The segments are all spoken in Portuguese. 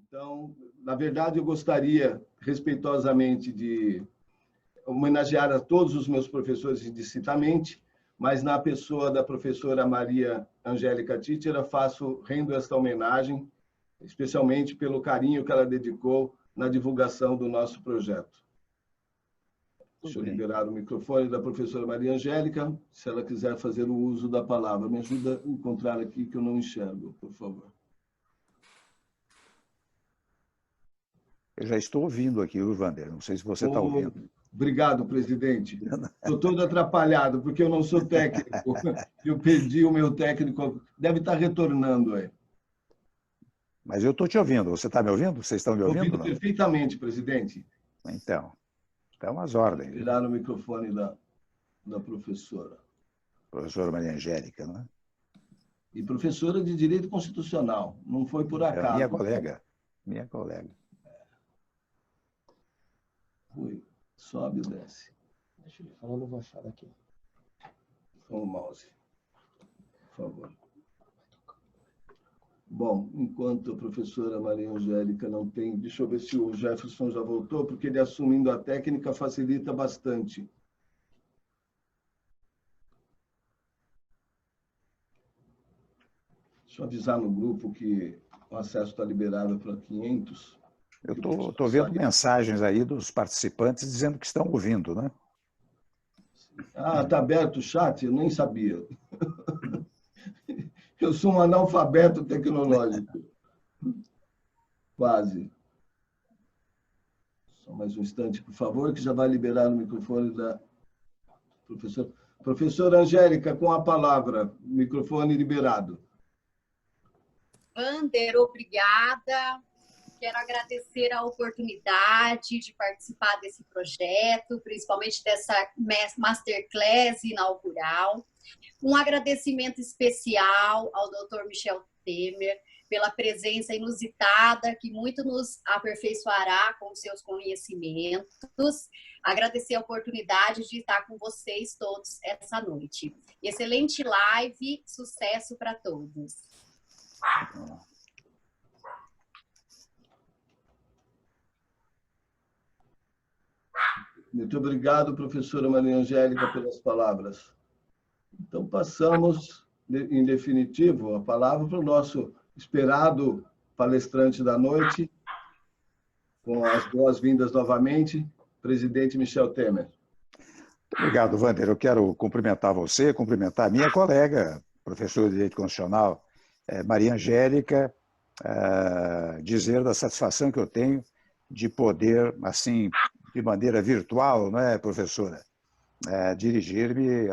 Então, na verdade, eu gostaria, respeitosamente, de homenagear a todos os meus professores indistintamente, mas na pessoa da professora Maria Angélica Títera, rendo esta homenagem, especialmente pelo carinho que ela dedicou na divulgação do nosso projeto. Deixa eu liberar o microfone da professora Maria Angélica, se ela quiser fazer o uso da palavra. Me ajuda a encontrar aqui, que eu não enxergo, por favor. Eu já estou ouvindo aqui, Wander. Não sei se você está ouvindo. Obrigado, presidente. Estou todo atrapalhado, porque eu não sou técnico. Eu perdi o meu técnico. Deve estar retornando aí. Mas eu estou te ouvindo. Você está me ouvindo? Vocês estão me ouvindo? Ouvindo perfeitamente, presidente. Então as ordens. Virar o microfone da professora. Professora Maria Angélica, não é? E professora de Direito Constitucional. Não foi por acaso. Minha colega. Minha colega. Rui, sobe e desce. Deixa ele falar, não vou achar daqui. Com o mouse, por favor. Bom, enquanto a professora Maria Angélica não tem... Deixa eu ver se o Jefferson já voltou, porque ele assumindo a técnica facilita bastante. Deixa eu avisar no grupo que o acesso está liberado para 500. Eu estou vendo mensagens aí dos participantes dizendo que estão ouvindo, né? Ah, está aberto o chat? Eu nem sabia. Eu sou um analfabeto tecnológico. Quase. Só mais um instante, por favor, que já vai liberar o microfone da professora. Professora Angélica, com a palavra. Microfone liberado. Wander, obrigada. Quero agradecer a oportunidade de participar desse projeto, principalmente dessa Masterclass inaugural. Um agradecimento especial ao Dr. Michel Temer pela presença inusitada, que muito nos aperfeiçoará com seus conhecimentos. Agradecer a oportunidade de estar com vocês todos essa noite. Excelente live, sucesso para todos. Muito obrigado, professora Maria Angélica, pelas palavras. Então, passamos, em definitivo, a palavra para o nosso esperado palestrante da noite, com as boas-vindas novamente, presidente Michel Temer. Obrigado, Wander. Eu quero cumprimentar você, cumprimentar a minha colega, professora de Direito Constitucional, Maria Angélica, dizer da satisfação que eu tenho de poder, assim, de maneira virtual, não é, professora? Dirigir-me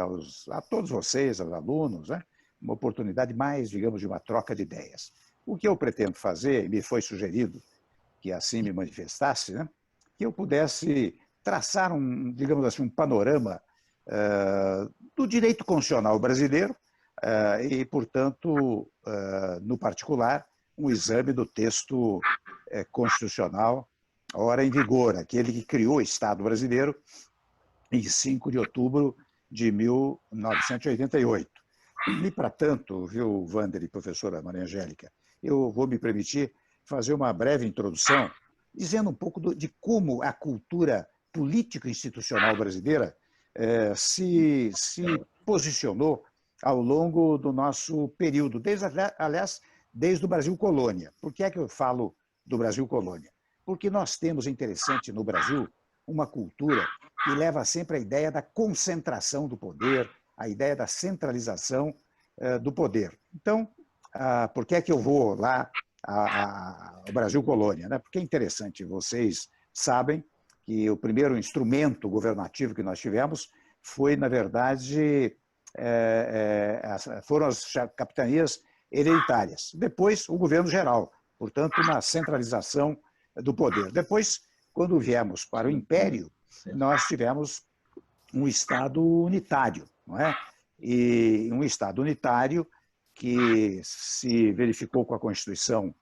a todos vocês, aos alunos, né? Uma oportunidade mais, digamos, de uma troca de ideias. O que eu pretendo fazer, me foi sugerido que assim me manifestasse, né? Que eu pudesse traçar digamos assim, um panorama do direito constitucional brasileiro e, portanto, no particular, um exame do texto constitucional ora em vigor, aquele que criou o Estado brasileiro em 5 de outubro de 1988. E, para tanto, viu, Wander e professora Maria Angélica, eu vou me permitir fazer uma breve introdução, dizendo um pouco de como a cultura político-institucional brasileira se posicionou ao longo do nosso período, aliás, desde o Brasil Colônia. Por que é que eu falo do Brasil Colônia? Porque nós temos, interessante, no Brasil, uma cultura que leva sempre a ideia da concentração do poder, a ideia da centralização do poder. Então, por que é que eu vou lá ao Brasil Colônia, né? Porque é interessante, vocês sabem que o primeiro instrumento governativo que nós tivemos foi, na verdade, foram as capitanias hereditárias. Depois, o governo geral, portanto, uma centralização do poder. Depois, quando viemos para o Império, nós tivemos um Estado unitário, não é? E um Estado unitário que se verificou com a Constituição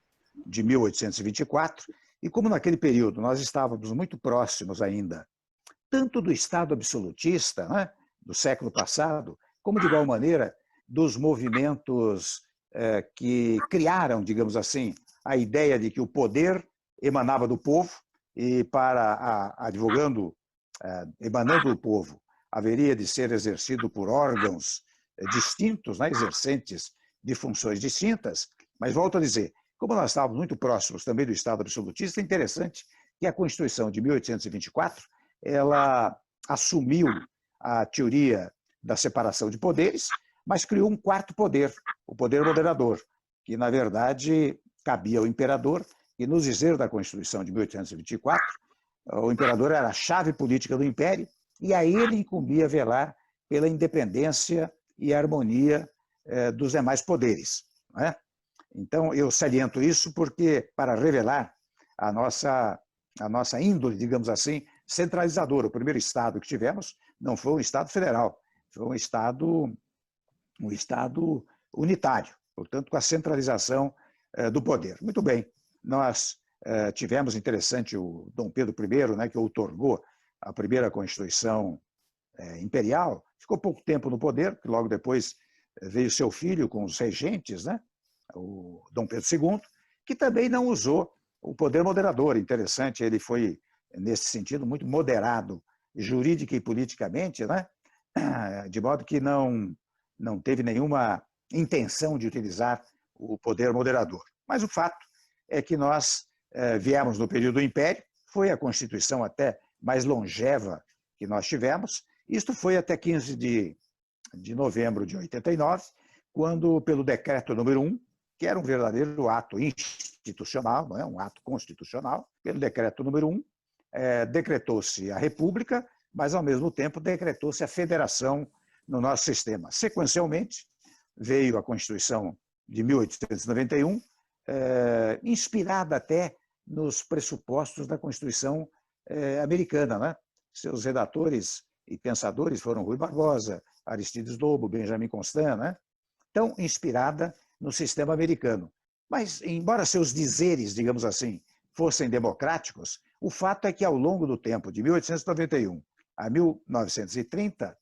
de 1824, e como naquele período nós estávamos muito próximos ainda, tanto do Estado absolutista, né, do século passado, como, de igual maneira, dos movimentos que criaram, digamos assim, a ideia de que o poder emanava do povo e emanando do povo, haveria de ser exercido por órgãos distintos, né, exercentes de funções distintas, mas volto a dizer, como nós estávamos muito próximos também do Estado absolutista, é interessante que a Constituição de 1824, ela assumiu a teoria da separação de poderes, mas criou um quarto poder, o poder moderador, que, na verdade, cabia ao imperador, e nos dizeres da Constituição de 1824, o imperador era a chave política do império, e a ele incumbia velar pela independência e harmonia dos demais poderes. Não é? Então, eu saliento isso porque, para revelar a nossa índole, digamos assim, centralizadora. O primeiro Estado que tivemos não foi um Estado federal, foi um Estado unitário, portanto, com a centralização do poder. Muito bem, nós tivemos, interessante, o Dom Pedro I, né, que outorgou a primeira Constituição imperial, ficou pouco tempo no poder, porque logo depois veio seu filho com os regentes, né, o Dom Pedro II, que também não usou o poder moderador. Interessante, ele foi, nesse sentido, muito moderado, jurídica e politicamente, né, de modo que não teve nenhuma intenção de utilizar o poder moderador. Mas o fato é que nós viemos no período do Império, foi a Constituição até mais longeva que nós tivemos. Isto foi até 15 de novembro de 89, quando, pelo decreto número 1, que era um verdadeiro ato institucional, não é um ato constitucional, pelo decreto número 1, decretou-se a República, mas, ao mesmo tempo, decretou-se a federação no nosso sistema. Sequencialmente, veio a Constituição de 1891, inspirada até nos pressupostos da Constituição americana, né? Seus redatores e pensadores foram Rui Barbosa, Aristides Lobo, Benjamin Constant, né? Então, inspirada no sistema americano. Mas, embora seus dizeres, digamos assim, fossem democráticos, o fato é que, ao longo do tempo, de 1891 a 1930,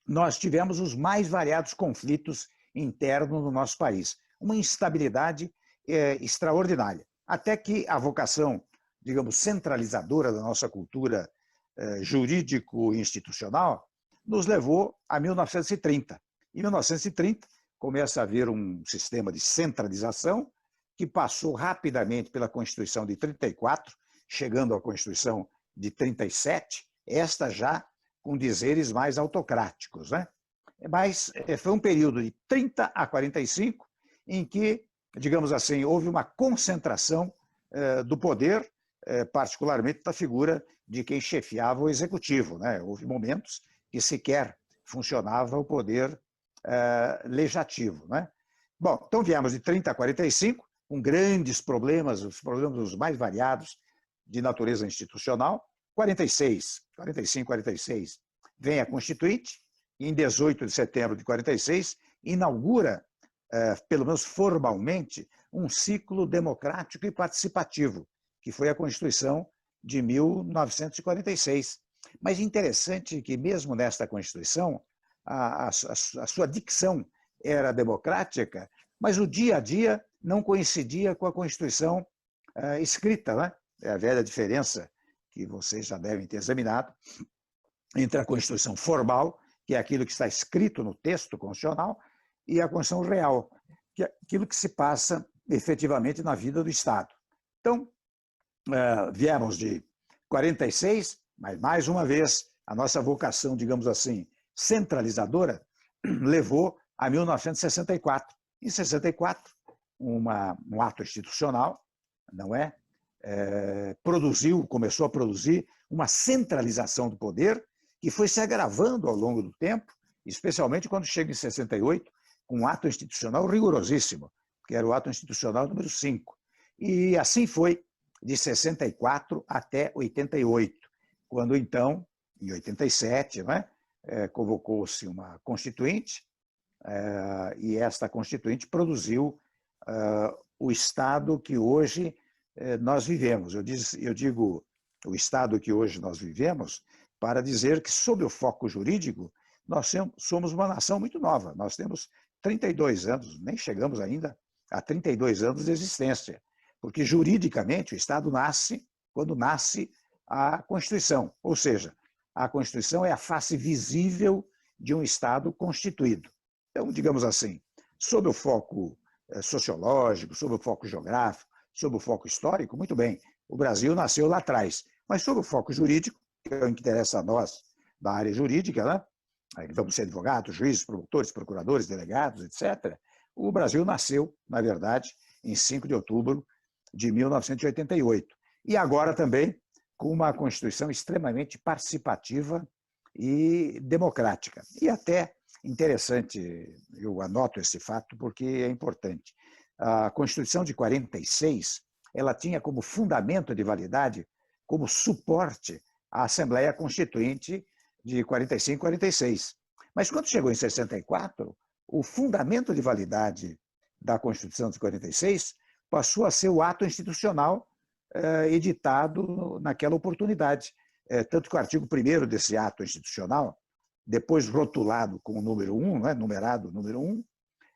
nós tivemos os mais variados conflitos internos no nosso país. Uma instabilidade extraordinária. Até que a vocação, digamos, centralizadora da nossa cultura jurídico-institucional nos levou a 1930. Em 1930, começa a haver um sistema de centralização que passou rapidamente pela Constituição de 34, chegando à Constituição de 37, esta já com dizeres mais autocráticos, né? Mas foi um período de 30 a 45 em que, digamos assim, houve uma concentração do poder, particularmente da figura de quem chefiava o executivo, né? Houve momentos que sequer funcionava o poder legislativo, né? Bom, então viemos de 30 a 45, com grandes problemas, os problemas os mais variados de natureza institucional. 45, 46, vem a Constituinte, e em 18 de setembro de 46, inaugura, pelo menos formalmente, um ciclo democrático e participativo, que foi a Constituição de 1946. Mas interessante que, mesmo nesta Constituição, a sua dicção era democrática, mas o dia a dia não coincidia com a Constituição escrita, né? É a velha diferença que vocês já devem ter examinado, entre a Constituição formal, que é aquilo que está escrito no texto constitucional, e a Constituição real, que é aquilo que se passa efetivamente na vida do Estado. Então, viemos de 46, mas, mais uma vez, a nossa vocação, digamos assim, centralizadora, levou a 1964. Em 64, um ato institucional, não é? Começou a produzir uma centralização do poder que foi se agravando ao longo do tempo, especialmente quando chega em 68, com um ato institucional rigorosíssimo, que era o ato institucional número 5. E assim foi de 64 até 88, quando então, em 87, né, convocou-se uma constituinte, e esta constituinte produziu o Estado que hoje nós vivemos. Eu digo o Estado que hoje nós vivemos para dizer que, sob o foco jurídico, nós somos uma nação muito nova. Nós temos 32 anos, nem chegamos ainda há 32 anos de existência, porque juridicamente o Estado nasce quando nasce a Constituição, ou seja, a Constituição é a face visível de um Estado constituído. Então, digamos assim, sob o foco sociológico, sob o foco geográfico, sob o foco histórico, muito bem, o Brasil nasceu lá atrás, mas sob o foco jurídico, que é o que interessa a nós da área jurídica, né? Vamos ser advogados, juízes, promotores, procuradores, delegados, etc., o Brasil nasceu, na verdade, em 5 de outubro de 1988. E agora também com uma Constituição extremamente participativa e democrática. E até interessante, eu anoto esse fato porque é importante. A Constituição de 46, ela tinha como fundamento de validade, como suporte, a Assembleia Constituinte de 45 e 46. Mas quando chegou em 64, o fundamento de validade da Constituição de 46 passou a ser o ato institucional editado naquela oportunidade. Tanto que o artigo 1º desse ato institucional, depois rotulado com o número 1, né, numerado número 1,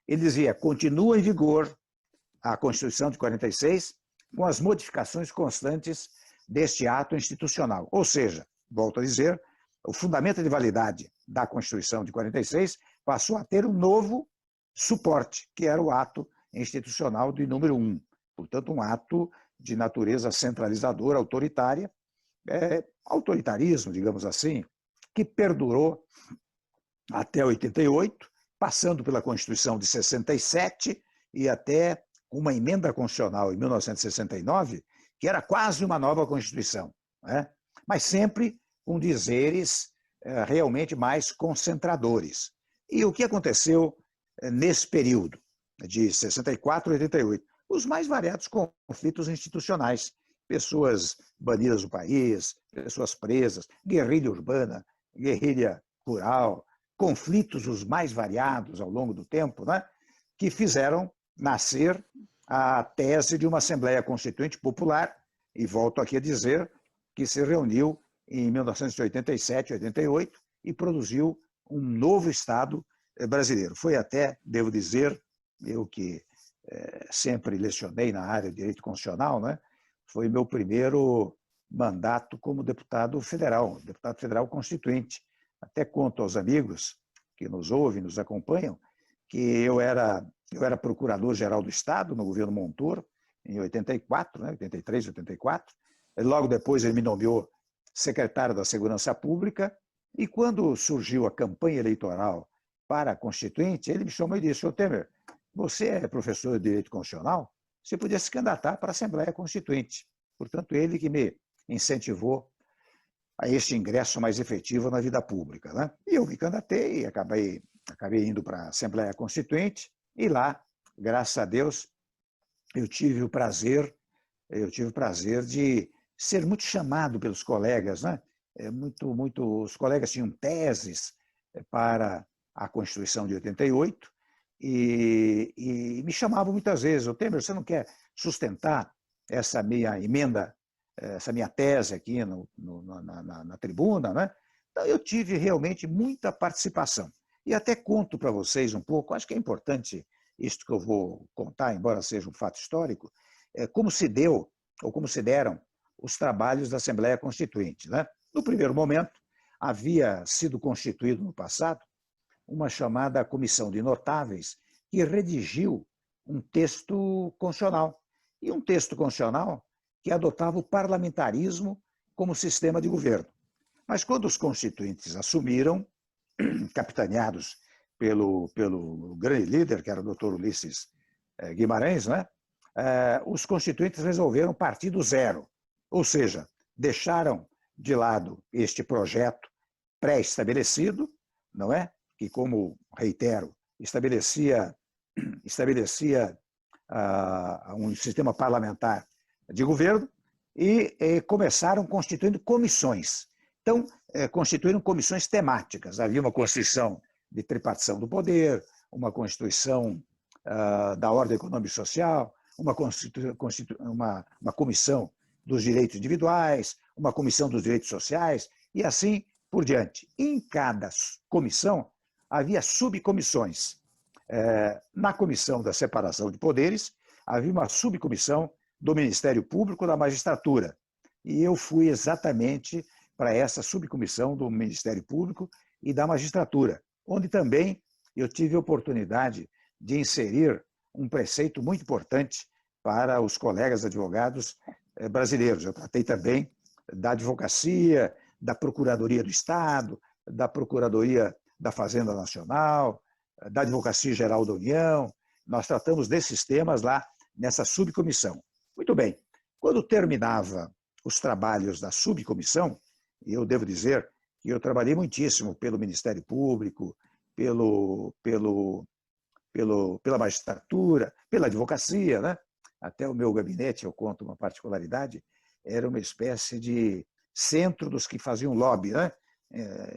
ele dizia: continua em vigor a Constituição de 46 com as modificações constantes deste ato institucional. Ou seja, volto a dizer, o fundamento de validade da Constituição de 46 passou a ter um novo suporte, que era o ato institucional de número 1. Portanto, um ato de natureza centralizadora, autoritária, autoritarismo, digamos assim, que perdurou até 88, passando pela Constituição de 67 e até uma emenda constitucional em 1969, que era quase uma nova Constituição, né? Mas sempre com dizeres realmente mais concentradores. E o que aconteceu nesse período, de 64 a 88? Os mais variados conflitos institucionais, pessoas banidas do país, pessoas presas, guerrilha urbana, guerrilha rural, conflitos os mais variados ao longo do tempo, né, que fizeram nascer a tese de uma Assembleia Constituinte Popular, e volto aqui a dizer que se reuniu em 1987, 88 e produziu um novo Estado brasileiro. Foi até, devo dizer, eu que sempre lecionei na área de direito constitucional, né? Foi meu primeiro mandato como deputado federal constituinte. Até conto aos amigos que nos ouvem, nos acompanham, que eu era procurador-geral do Estado no governo Montoro, em 84, né? 83, 84. Logo depois ele me nomeou secretário da Segurança Pública, e quando surgiu a campanha eleitoral para a Constituinte, ele me chamou e disse: "Ô Temer, você é professor de Direito Constitucional, você podia se candidatar para a Assembleia Constituinte." Portanto, ele que me incentivou a este ingresso mais efetivo na vida pública, né? E eu me candidatei e acabei indo para a Assembleia Constituinte, e lá, graças a Deus, eu tive o prazer de ser muito chamado pelos colegas, né? Os colegas tinham teses para a Constituição de 88, e me chamavam muitas vezes: "O Temer, você não quer sustentar essa minha emenda, essa minha tese aqui na tribuna?" Né? Então, eu tive realmente muita participação. E até conto para vocês um pouco, acho que é importante isto que eu vou contar, embora seja um fato histórico, como se deu, ou como se deram, os trabalhos da Assembleia Constituinte. Né? No primeiro momento, havia sido constituído no passado uma chamada Comissão de Notáveis, que redigiu um texto constitucional. E um texto constitucional que adotava o parlamentarismo como sistema de governo. Mas quando os constituintes assumiram, capitaneados pelo grande líder, que era o doutor Ulisses Guimarães, né? Os constituintes resolveram partir do zero, ou seja, deixaram de lado este projeto pré-estabelecido, não é? Que, como reitero, estabelecia um sistema parlamentar de governo, e começaram constituindo comissões. Então, constituíram comissões temáticas. Havia uma Constituição de tripartição do poder, uma Constituição da ordem econômica e social, uma comissão dos direitos individuais, uma comissão dos direitos sociais, e assim por diante. Em cada comissão havia subcomissões. Na comissão da separação de poderes, havia uma subcomissão do Ministério Público da Magistratura. E eu fui exatamente para essa subcomissão do Ministério Público e da Magistratura, onde também eu tive a oportunidade de inserir um preceito muito importante para os colegas advogados brasileiros. Eu tratei também da advocacia, da Procuradoria do Estado, da Procuradoria da Fazenda Nacional, da Advocacia Geral da União. Nós tratamos desses temas lá nessa subcomissão. Muito bem. Quando terminava os trabalhos da subcomissão, eu devo dizer que eu trabalhei muitíssimo pelo Ministério Público, pela magistratura, pela advocacia, né? Até o meu gabinete, eu conto uma particularidade, era uma espécie de centro dos que faziam lobby, né?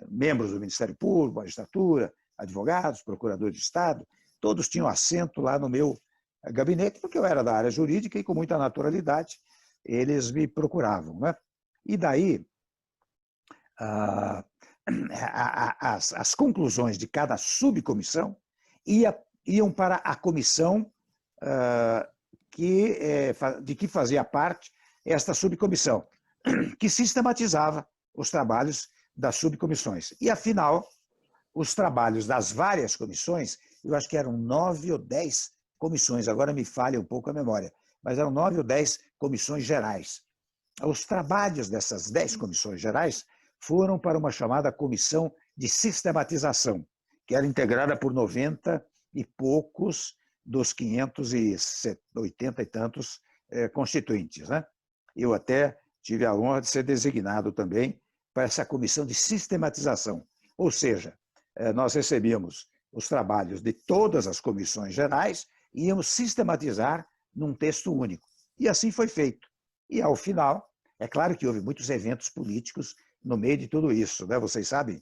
Membros do Ministério Público, magistratura, advogados, procuradores de Estado, todos tinham assento lá no meu gabinete, porque eu era da área jurídica e com muita naturalidade eles me procuravam, né? E daí, as conclusões de cada subcomissão iam para a comissão de que fazia parte esta subcomissão, que sistematizava os trabalhos das subcomissões. E, afinal, os trabalhos das várias comissões, eu acho que eram 9 ou 10 comissões, agora me falha um pouco a memória, mas eram 9 ou 10 comissões gerais. Os trabalhos dessas 10 comissões gerais foram para uma chamada comissão de sistematização, que era integrada por 90 e poucos dos 580 e tantos constituintes, né? Eu até tive a honra de ser designado também para essa comissão de sistematização. Ou seja, nós recebíamos os trabalhos de todas as comissões gerais e íamos sistematizar num texto único. E assim foi feito. E, ao final, é claro que houve muitos eventos políticos no meio de tudo isso, né? Vocês sabem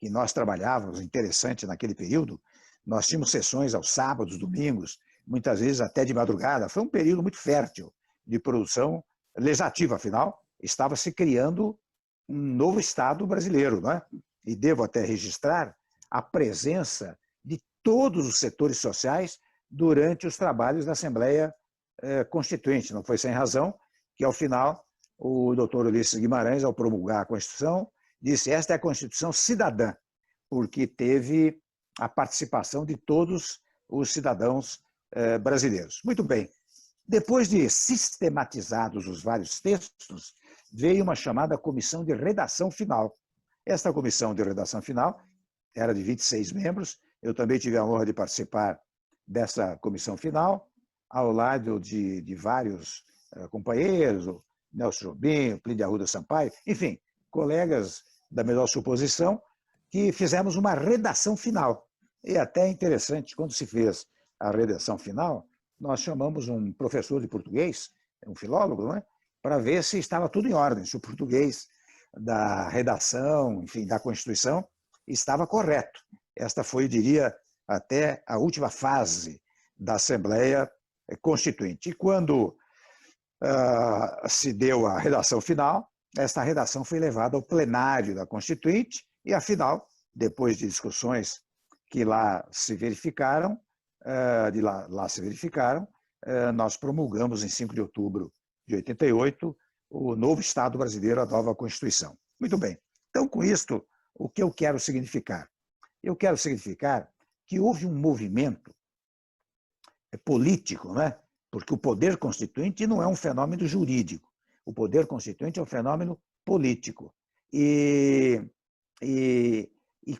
que nós trabalhávamos, interessante naquele período, nós tínhamos sessões aos sábados, domingos, muitas vezes até de madrugada. Foi um período muito fértil de produção legislativa, afinal, estava se criando um novo Estado brasileiro, não é? E devo até registrar a presença de todos os setores sociais durante os trabalhos da Assembleia Constituinte. Não foi sem razão que, ao final, o doutor Ulisses Guimarães, ao promulgar a Constituição, disse: esta é a Constituição cidadã, porque teve a participação de todos os cidadãos brasileiros. Muito bem. Depois de sistematizados os vários textos, veio uma chamada comissão de redação final. Esta comissão de redação final era de 26 membros. Eu também tive a honra de participar dessa comissão final, ao lado de vários companheiros, o Nelson Jobim, o Plínio Arruda Sampaio, enfim, colegas da melhor suposição, que fizemos uma redação final. E até interessante, quando se fez a redação final, nós chamamos um professor de português, um filólogo, não é? Para ver se estava tudo em ordem, se o português da redação, enfim, da Constituição, estava correto. Esta foi, eu diria, até a última fase da Assembleia Constituinte. E quando se deu a redação final, esta redação foi levada ao plenário da Constituinte e, afinal, depois de discussões que lá se verificaram, nós promulgamos em 5 de outubro de 88 o novo Estado brasileiro, a nova Constituição. Muito bem. Então, com isto, o que eu quero significar? Eu quero significar que houve um movimento político, né? Porque o poder constituinte não é um fenômeno jurídico. O poder constituinte é um fenômeno político. E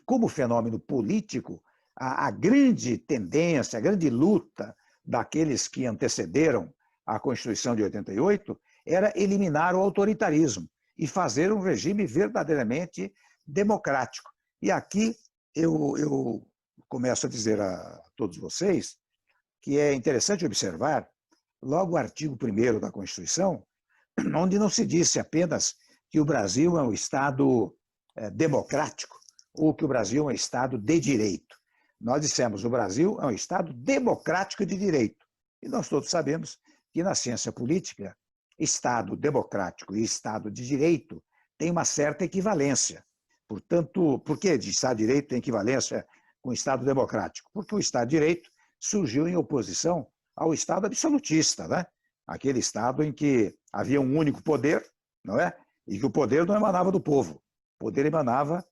como fenômeno político, a grande tendência, a grande luta daqueles que antecederam a Constituição de 88 era eliminar o autoritarismo e fazer um regime verdadeiramente democrático. E aqui eu começo a dizer a todos vocês que é interessante observar logo o artigo 1º da Constituição, onde não se disse apenas que o Brasil é um Estado democrático ou que o Brasil é um Estado de direito. Nós dissemos que o Brasil é um Estado democrático de direito. E nós todos sabemos que na ciência política, Estado democrático e Estado de direito têm uma certa equivalência. Portanto, por que de Estado de direito tem equivalência com o Estado democrático? Porque o Estado de direito surgiu em oposição ao Estado absolutista, né? Aquele Estado em que havia um único poder, não é? E que o poder não emanava do povo. O poder emanava,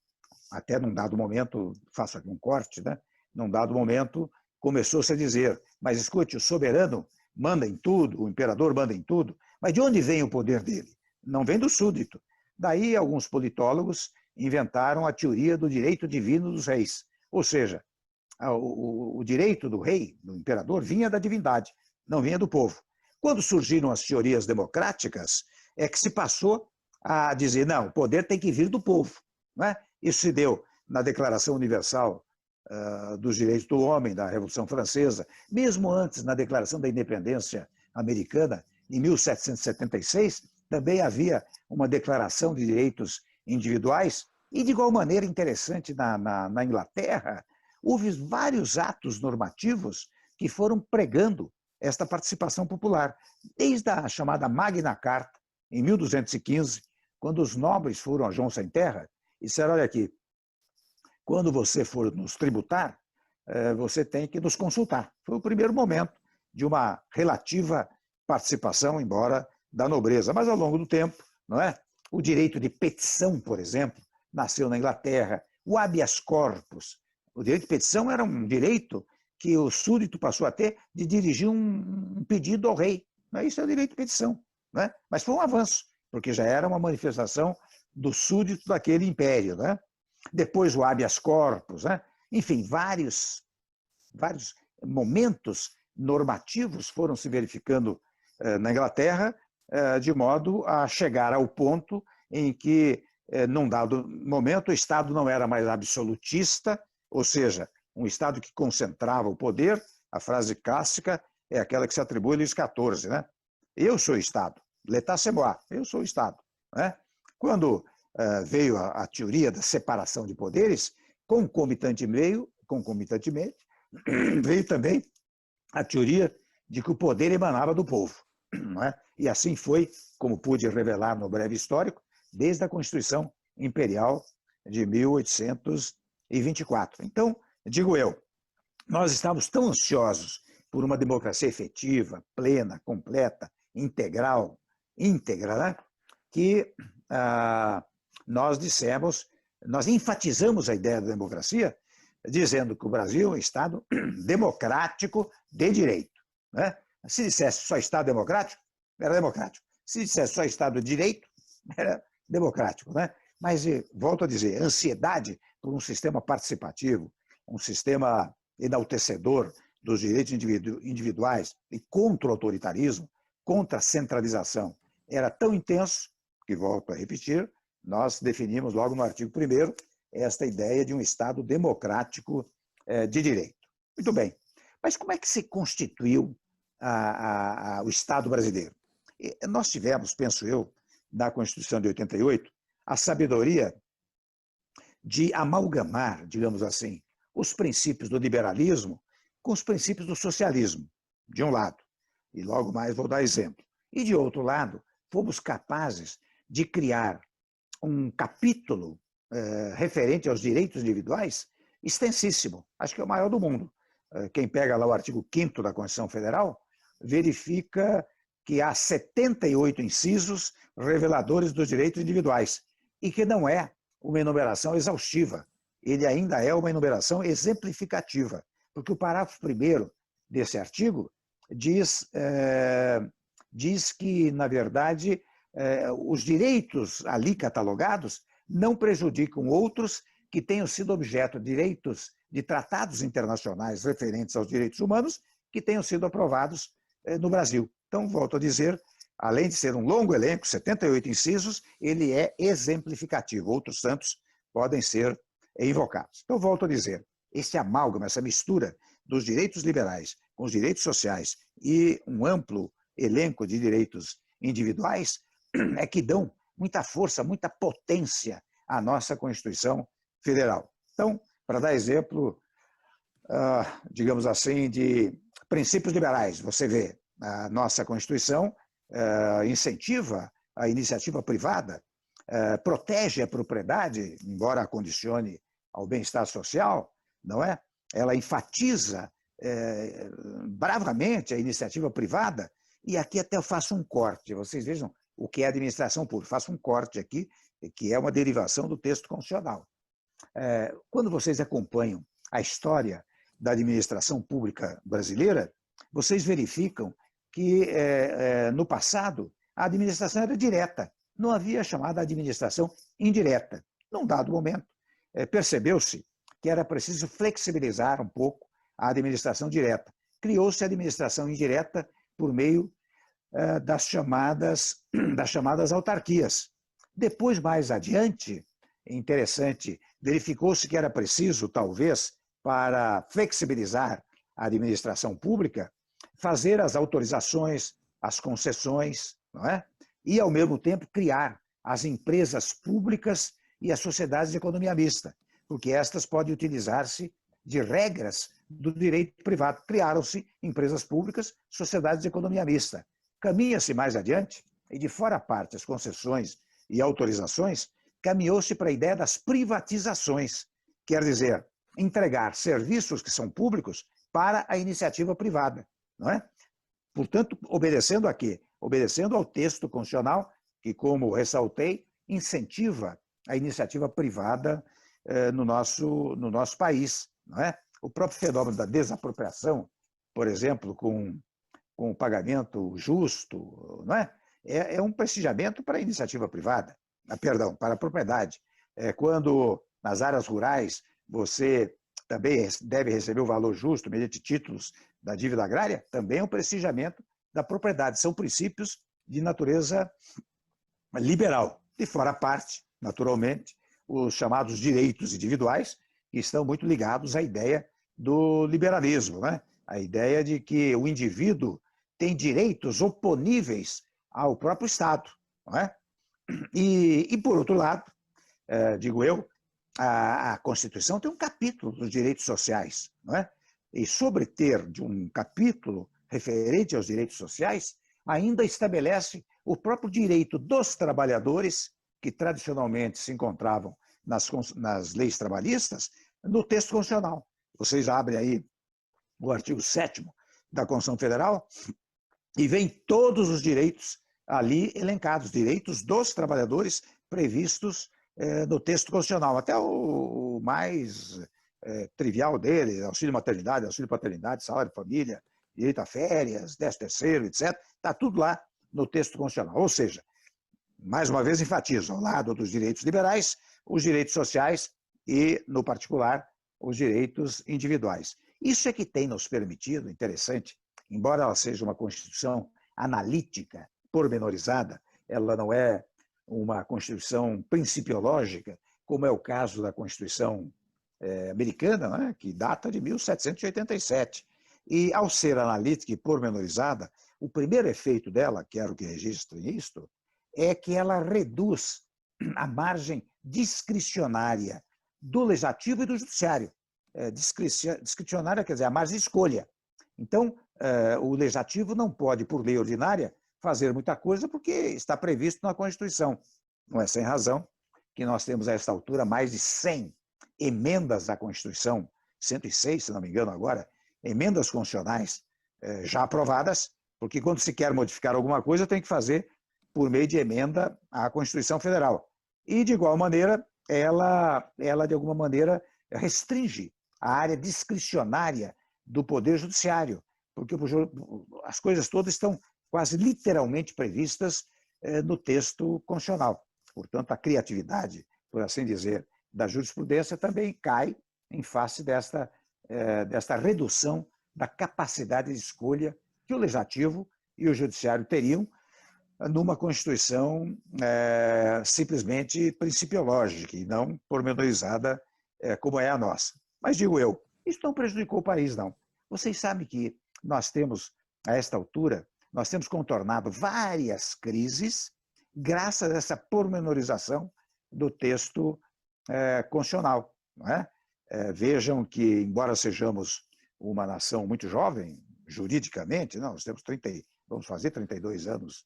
até num dado momento, faço aqui um corte, né? Num dado momento, começou-se a dizer, mas escute, o soberano manda em tudo, o imperador manda em tudo, mas de onde vem o poder dele? Não vem do súdito. Daí, alguns politólogos inventaram a teoria do direito divino dos reis. Ou seja, o direito do rei, do imperador, vinha da divindade, não vinha do povo. Quando surgiram as teorias democráticas, é que se passou a dizer, não, o poder tem que vir do povo. Não é? Isso se deu na Declaração Universal dos Direitos do Homem, da Revolução Francesa, mesmo antes, na Declaração da Independência Americana, em 1776, também havia uma declaração de direitos individuais, e de igual maneira interessante na Inglaterra, houve vários atos normativos que foram pregando esta participação popular, desde a chamada Magna Carta, em 1215, quando os nobres foram a João Sem Terra e disseram, olha aqui, quando você for nos tributar, você tem que nos consultar. Foi o primeiro momento de uma relativa participação, embora da nobreza. Mas, ao longo do tempo, não é? O direito de petição, por exemplo, nasceu na Inglaterra. O habeas corpus. O direito de petição era um direito que o súdito passou a ter de dirigir um pedido ao rei. Isso é o direito de petição. Não é? Mas foi um avanço, porque já era uma manifestação do súdito daquele império. Não é? Depois o habeas corpus. Né? Enfim, vários momentos normativos foram se verificando na Inglaterra, de modo a chegar ao ponto em que, num dado momento, o Estado não era mais absolutista, ou seja, um Estado que concentrava o poder. A frase clássica é aquela que se atribui a Luís XIV, né? Eu sou Estado, l'état c'est moi, eu sou Estado. Né? Quando veio a teoria da separação de poderes, concomitantemente, veio também a teoria de que o poder emanava do povo. Não é? E assim foi, como pude revelar no breve histórico, desde a Constituição Imperial de 1824. Então, digo eu, nós estamos tão ansiosos por uma democracia efetiva, plena, completa, integral, íntegra, né? Que nós enfatizamos a ideia da democracia, dizendo que o Brasil é um Estado democrático de direito. Né? Se dissesse só Estado democrático, era democrático. Se dissesse só Estado de direito, era democrático. Né? Mas, volto a dizer, ansiedade por um sistema participativo, um sistema enaltecedor dos direitos individuais e contra o autoritarismo, contra a centralização, era tão intenso que, volto a repetir, nós definimos logo no artigo 1º esta ideia de um Estado democrático de direito. Muito bem, mas como é que se constituiu o Estado brasileiro? Nós tivemos, penso eu, na Constituição de 88, a sabedoria de amalgamar, digamos assim, os princípios do liberalismo com os princípios do socialismo, de um lado, e logo mais vou dar exemplo. E, de outro lado, fomos capazes de criar um capítulo referente aos direitos individuais extensíssimo, acho que é o maior do mundo. Quem pega lá o artigo 5º da Constituição Federal verifica que há 78 incisos reveladores dos direitos individuais e que não é uma enumeração exaustiva, ele ainda é uma enumeração exemplificativa, porque o parágrafo 1º desse artigo diz que, na verdade, os direitos ali catalogados não prejudicam outros que tenham sido objeto de direitos de tratados internacionais referentes aos direitos humanos que tenham sido aprovados no Brasil. Então, volto a dizer, além de ser um longo elenco, 78 incisos, ele é exemplificativo. Outros tantos podem ser invocados. Então, volto a dizer, esse amálgama, essa mistura dos direitos liberais com os direitos sociais e um amplo elenco de direitos individuais é que dão muita força, muita potência à nossa Constituição Federal. Então, para dar exemplo, digamos assim, de princípios liberais, você vê, a nossa Constituição incentiva a iniciativa privada, protege a propriedade, embora a condicione ao bem-estar social, não é? Ela enfatiza bravamente a iniciativa privada, e aqui até eu faço um corte, vocês vejam o que é administração pública, faço um corte aqui, que é uma derivação do texto constitucional. Quando vocês acompanham a história da administração pública brasileira, vocês verificam que, no passado, a administração era direta, não havia chamada administração indireta. Num dado momento, percebeu-se que era preciso flexibilizar um pouco a administração direta. Criou-se a administração indireta por meio das chamadas autarquias. Depois, mais adiante, interessante, verificou-se que era preciso, talvez, para flexibilizar a administração pública, fazer as autorizações, as concessões, não é? E, ao mesmo tempo, criar as empresas públicas e as sociedades de economia mista, porque estas podem utilizar-se de regras do direito privado. Criaram-se empresas públicas, sociedades de economia mista. Caminha-se mais adiante, e de fora a parte as concessões e autorizações, caminhou-se para a ideia das privatizações, quer dizer, entregar serviços que são públicos para a iniciativa privada, não é? Portanto, obedecendo a quê? Obedecendo ao texto constitucional, que, como ressaltei, incentiva a iniciativa privada no nosso país, não é? O próprio fenômeno da desapropriação, por exemplo, com o pagamento justo, não é? É um prestigiamento para a iniciativa privada, perdão, para a propriedade. Quando nas áreas rurais você também deve receber o valor justo mediante títulos da dívida agrária, também é um prestigiamento da propriedade. São princípios de natureza liberal. De fora a parte, naturalmente, os chamados direitos individuais, que estão muito ligados à ideia do liberalismo, né? A ideia de que o indivíduo tem direitos oponíveis ao próprio Estado, não é? E por outro lado, digo eu, a Constituição tem um capítulo dos direitos sociais, não é? E sobre ter de um capítulo referente aos direitos sociais, ainda estabelece o próprio direito dos trabalhadores, que tradicionalmente se encontravam nas leis trabalhistas, no texto constitucional. Vocês abrem aí o artigo 7º da Constituição Federal e vem todos os direitos ali elencados, direitos dos trabalhadores previstos no texto constitucional, até o mais trivial dele, auxílio maternidade, auxílio paternidade, salário de família, direito a férias, 13º, etc. Está tudo lá no texto constitucional. Ou seja, mais uma vez enfatizo, ao lado dos direitos liberais, os direitos sociais e, no particular, os direitos individuais. Isso é que tem nos permitido, interessante, embora ela seja uma Constituição analítica, pormenorizada, ela não é uma Constituição principiológica, como é o caso da Constituição americana, né, que data de 1787. E, ao ser analítica e pormenorizada, o primeiro efeito dela, quero que registrem isto, é que ela reduz a margem discricionária do legislativo e do judiciário. Discricionária quer dizer a margem de escolha. Então, o legislativo não pode, por lei ordinária, fazer muita coisa porque está previsto na Constituição. Não é sem razão que nós temos, a esta altura, mais de 100 emendas à Constituição, 106, se não me engano agora, emendas constitucionais já aprovadas, porque quando se quer modificar alguma coisa, tem que fazer por meio de emenda à Constituição Federal. E, de igual maneira, ela de alguma maneira, restringe a área discricionária do Poder Judiciário, porque as coisas todas estão quase literalmente previstas no texto constitucional. Portanto, a criatividade, por assim dizer, da jurisprudência também cai em face desta redução da capacidade de escolha que o Legislativo e o Judiciário teriam numa Constituição simplesmente principiológica e não pormenorizada como é a nossa. Mas digo eu, isso não prejudicou o país, não. Vocês sabem que nós temos, a esta altura, nós temos contornado várias crises graças a essa pormenorização do texto constitucional, não é? Vejam que, embora sejamos uma nação muito jovem, juridicamente, nós temos vamos fazer 32 anos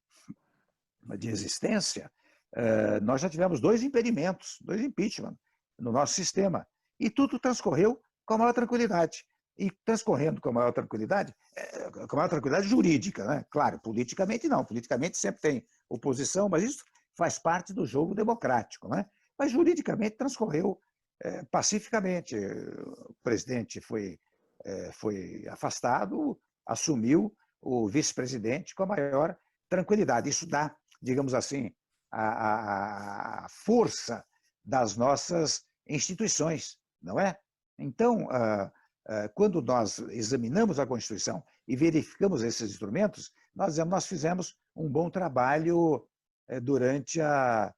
de existência, nós já tivemos 2 impedimentos, 2 impeachment no nosso sistema, e tudo transcorreu com a maior tranquilidade. e transcorrendo com a maior tranquilidade jurídica, né? Claro, politicamente não, politicamente sempre tem oposição, mas isso faz parte do jogo democrático, né? Mas juridicamente transcorreu pacificamente. O presidente foi afastado, assumiu o vice-presidente com a maior tranquilidade. Isso dá, digamos assim, a força das nossas instituições, não é? Então, quando nós examinamos a Constituição e verificamos esses instrumentos, nós fizemos um bom trabalho durante a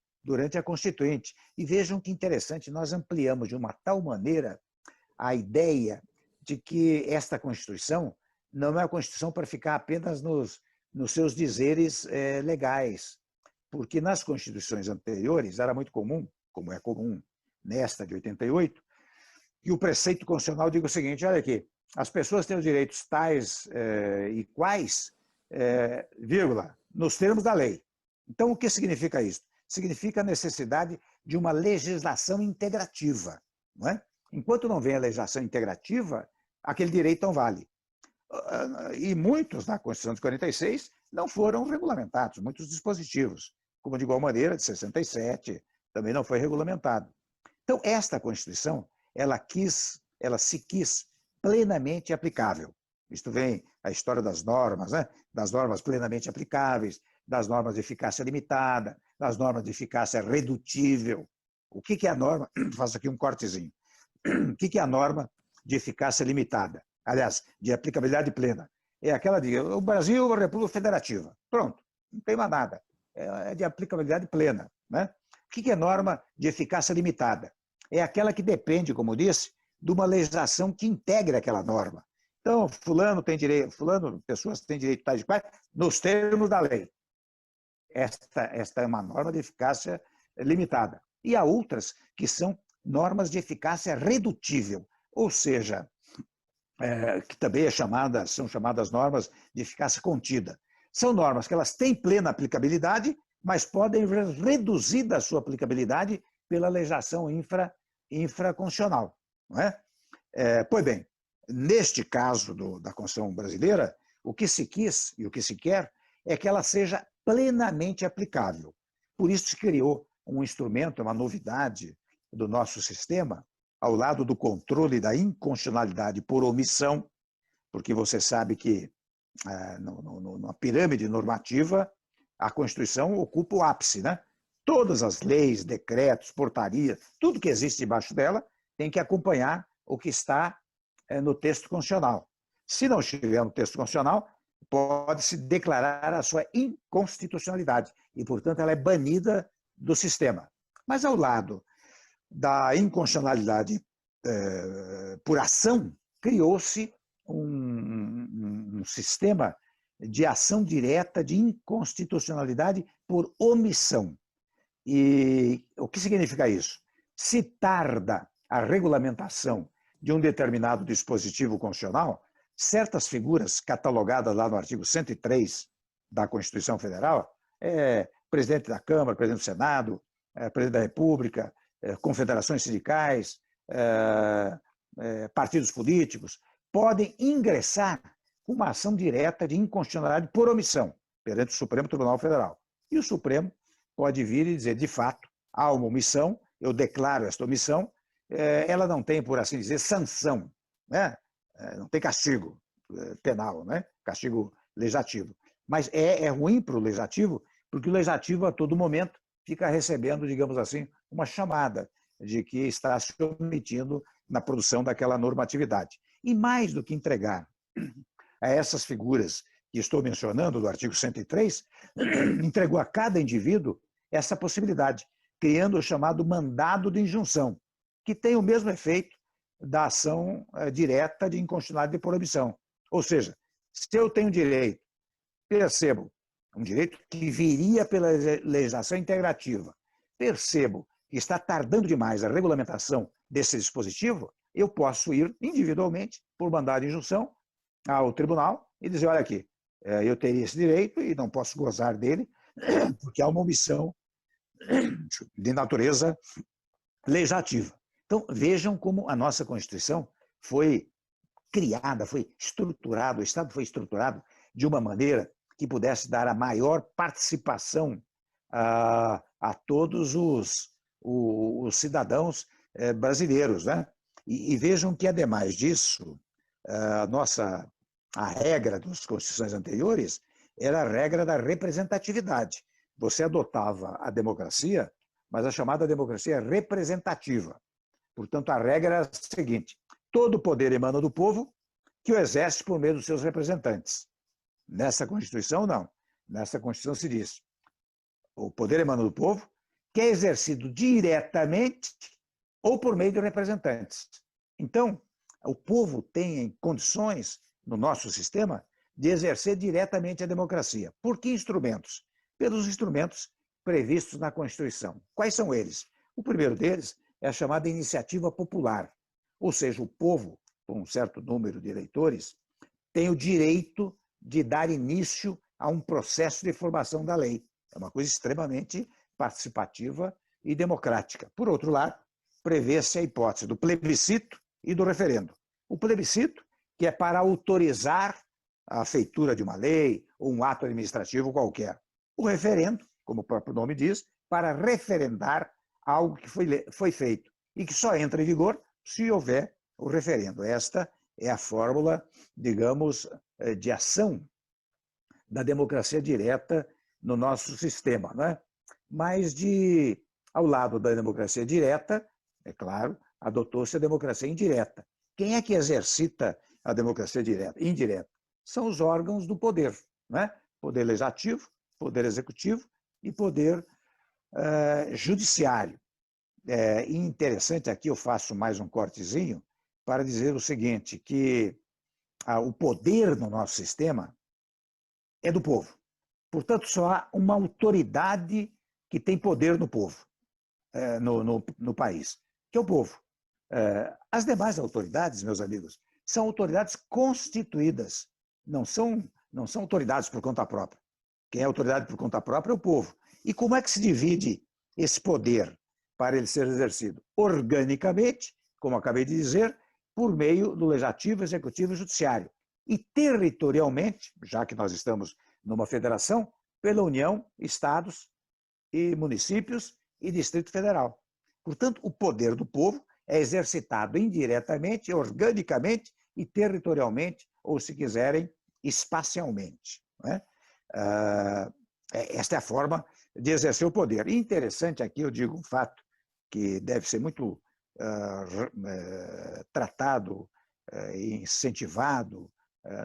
Constituinte. E vejam que interessante, nós ampliamos de uma tal maneira a ideia de que esta Constituição não é uma Constituição para ficar apenas nos seus dizeres legais, porque nas Constituições anteriores era muito comum, como é comum nesta de 88, que o preceito constitucional diga o seguinte: olha aqui, as pessoas têm os direitos tais e quais, vírgula, nos termos da lei. Então, o que significa isso? Significa a necessidade de uma legislação integrativa, não é? Enquanto não vem a legislação integrativa, aquele direito não vale. E muitos, na Constituição de 46, não foram regulamentados, muitos dispositivos, como de igual maneira, de 67, também não foi regulamentado. Então, esta Constituição, ela se quis plenamente aplicável. Isto vem a história das normas, né? Das normas plenamente aplicáveis, das normas de eficácia limitada, das normas de eficácia redutível. O que é a norma? Faço aqui um cortezinho. O que é a norma de eficácia limitada? Aliás, de aplicabilidade plena. É aquela de o Brasil é uma república federativa. Pronto, não tem mais nada. É de aplicabilidade plena, né? O que é norma de eficácia limitada? É aquela que depende, como disse, de uma legislação que integre aquela norma. Então, fulano tem direito, pessoas têm direito tais e quais, nos termos da lei. Esta é uma norma de eficácia limitada. E há outras que são normas de eficácia redutível, ou seja, que também são chamadas normas de eficácia contida. São normas que elas têm plena aplicabilidade, mas podem reduzir da sua aplicabilidade pela legislação infraconstitucional. Não é? Pois bem, neste caso da Constituição brasileira, o que se quis e o que se quer é que ela seja plenamente aplicável. Por isso se criou um instrumento, uma novidade do nosso sistema, ao lado do controle da inconstitucionalidade por omissão, porque você sabe que na pirâmide normativa a Constituição ocupa o ápice, né? Todas as leis, decretos, portarias, tudo que existe debaixo dela tem que acompanhar o que está no texto constitucional. Se não estiver no texto constitucional, pode-se declarar a sua inconstitucionalidade e, portanto, ela é banida do sistema. Mas, ao lado da inconstitucionalidade por ação, criou-se um sistema de ação direta de inconstitucionalidade por omissão. E o que significa isso? Se tarda a regulamentação de um determinado dispositivo constitucional, certas figuras catalogadas lá no artigo 103 da Constituição Federal, presidente da Câmara, presidente do Senado, presidente da República, confederações sindicais, partidos políticos, podem ingressar com uma ação direta de inconstitucionalidade por omissão perante o Supremo Tribunal Federal. E o Supremo pode vir e dizer, de fato, há uma omissão, eu declaro esta omissão, ela não tem, por assim dizer, sanção, né? Não tem castigo penal, né? Castigo legislativo. Mas é ruim para o legislativo, porque o legislativo, a todo momento, fica recebendo, digamos assim, uma chamada de que está se omitindo na produção daquela normatividade. E mais do que entregar a essas figuras que estou mencionando, do artigo 103, entregou a cada indivíduo essa possibilidade, criando o chamado mandado de injunção, que tem o mesmo efeito da ação direta de inconstitucionalidade por omissão. Ou seja, se eu tenho direito, percebo, um direito que viria pela legislação integrativa, percebo que está tardando demais a regulamentação desse dispositivo, eu posso ir individualmente, por mandado de injunção, ao tribunal e dizer, olha aqui, eu teria esse direito e não posso gozar dele, porque há uma omissão de natureza legislativa. Então, vejam como a nossa Constituição foi criada, foi estruturada, o Estado foi estruturado de uma maneira que pudesse dar a maior participação a todos os cidadãos brasileiros, né? E vejam que, ademais disso, a regra das constituições anteriores era a regra da representatividade. Você adotava a democracia, mas a chamada democracia representativa. Portanto, a regra era a seguinte: todo o poder emana do povo, que o exerce por meio dos seus representantes. Nessa Constituição, não. Nessa Constituição se diz: o poder emana do povo, que é exercido diretamente ou por meio de representantes. Então, o povo tem condições, no nosso sistema, de exercer diretamente a democracia. Por que instrumentos? Pelos instrumentos previstos na Constituição. Quais são eles? O primeiro deles é a chamada iniciativa popular, ou seja, o povo, com um certo número de eleitores, tem o direito de dar início a um processo de formação da lei. É uma coisa extremamente participativa e democrática. Por outro lado, prevê-se a hipótese do plebiscito e do referendo. O plebiscito, que é para autorizar a feitura de uma lei ou um ato administrativo qualquer. O referendo, como o próprio nome diz, para referendar algo que foi feito e que só entra em vigor se houver o referendo. Esta é a fórmula, digamos, de ação da democracia direta no nosso sistema, né? Mas, ao lado da democracia direta, é claro, adotou-se a democracia indireta. Quem é que exercita a democracia indireta? São os órgãos do poder, né? Poder legislativo, poder executivo e poder judiciário. E interessante, aqui eu faço mais um cortezinho para dizer o seguinte, que o poder no nosso sistema é do povo. Portanto, só há uma autoridade que tem poder no povo, no país, que é o povo. As demais autoridades, meus amigos, são autoridades constituídas, não são autoridades por conta própria. Quem é autoridade por conta própria é o povo. E como é que se divide esse poder para ele ser exercido? Organicamente, como acabei de dizer, por meio do legislativo, executivo e judiciário. E territorialmente, já que nós estamos numa federação, pela União, estados e municípios e Distrito Federal. Portanto, o poder do povo é exercitado indiretamente, organicamente e territorialmente, ou, se quiserem, espacialmente. Né? Esta é a forma de exercer o poder. E interessante aqui, eu digo um fato que deve ser muito tratado e incentivado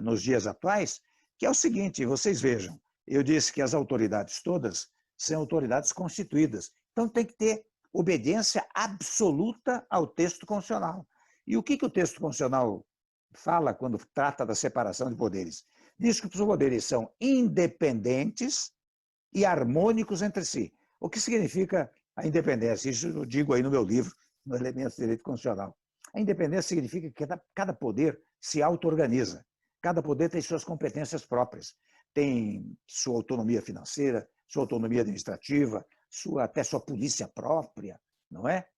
nos dias atuais, que é o seguinte: vocês vejam, eu disse que as autoridades todas são autoridades constituídas, então tem que ter obediência absoluta ao texto constitucional. E o que o texto constitucional fala quando trata da separação de poderes? Diz que os poderes são independentes e harmônicos entre si. O que significa a independência? Isso eu digo aí no meu livro, no Elementos de Direito Constitucional. A independência significa que cada poder se auto-organiza. Cada poder tem suas competências próprias. Tem sua autonomia financeira, sua autonomia administrativa, até sua polícia própria, não é?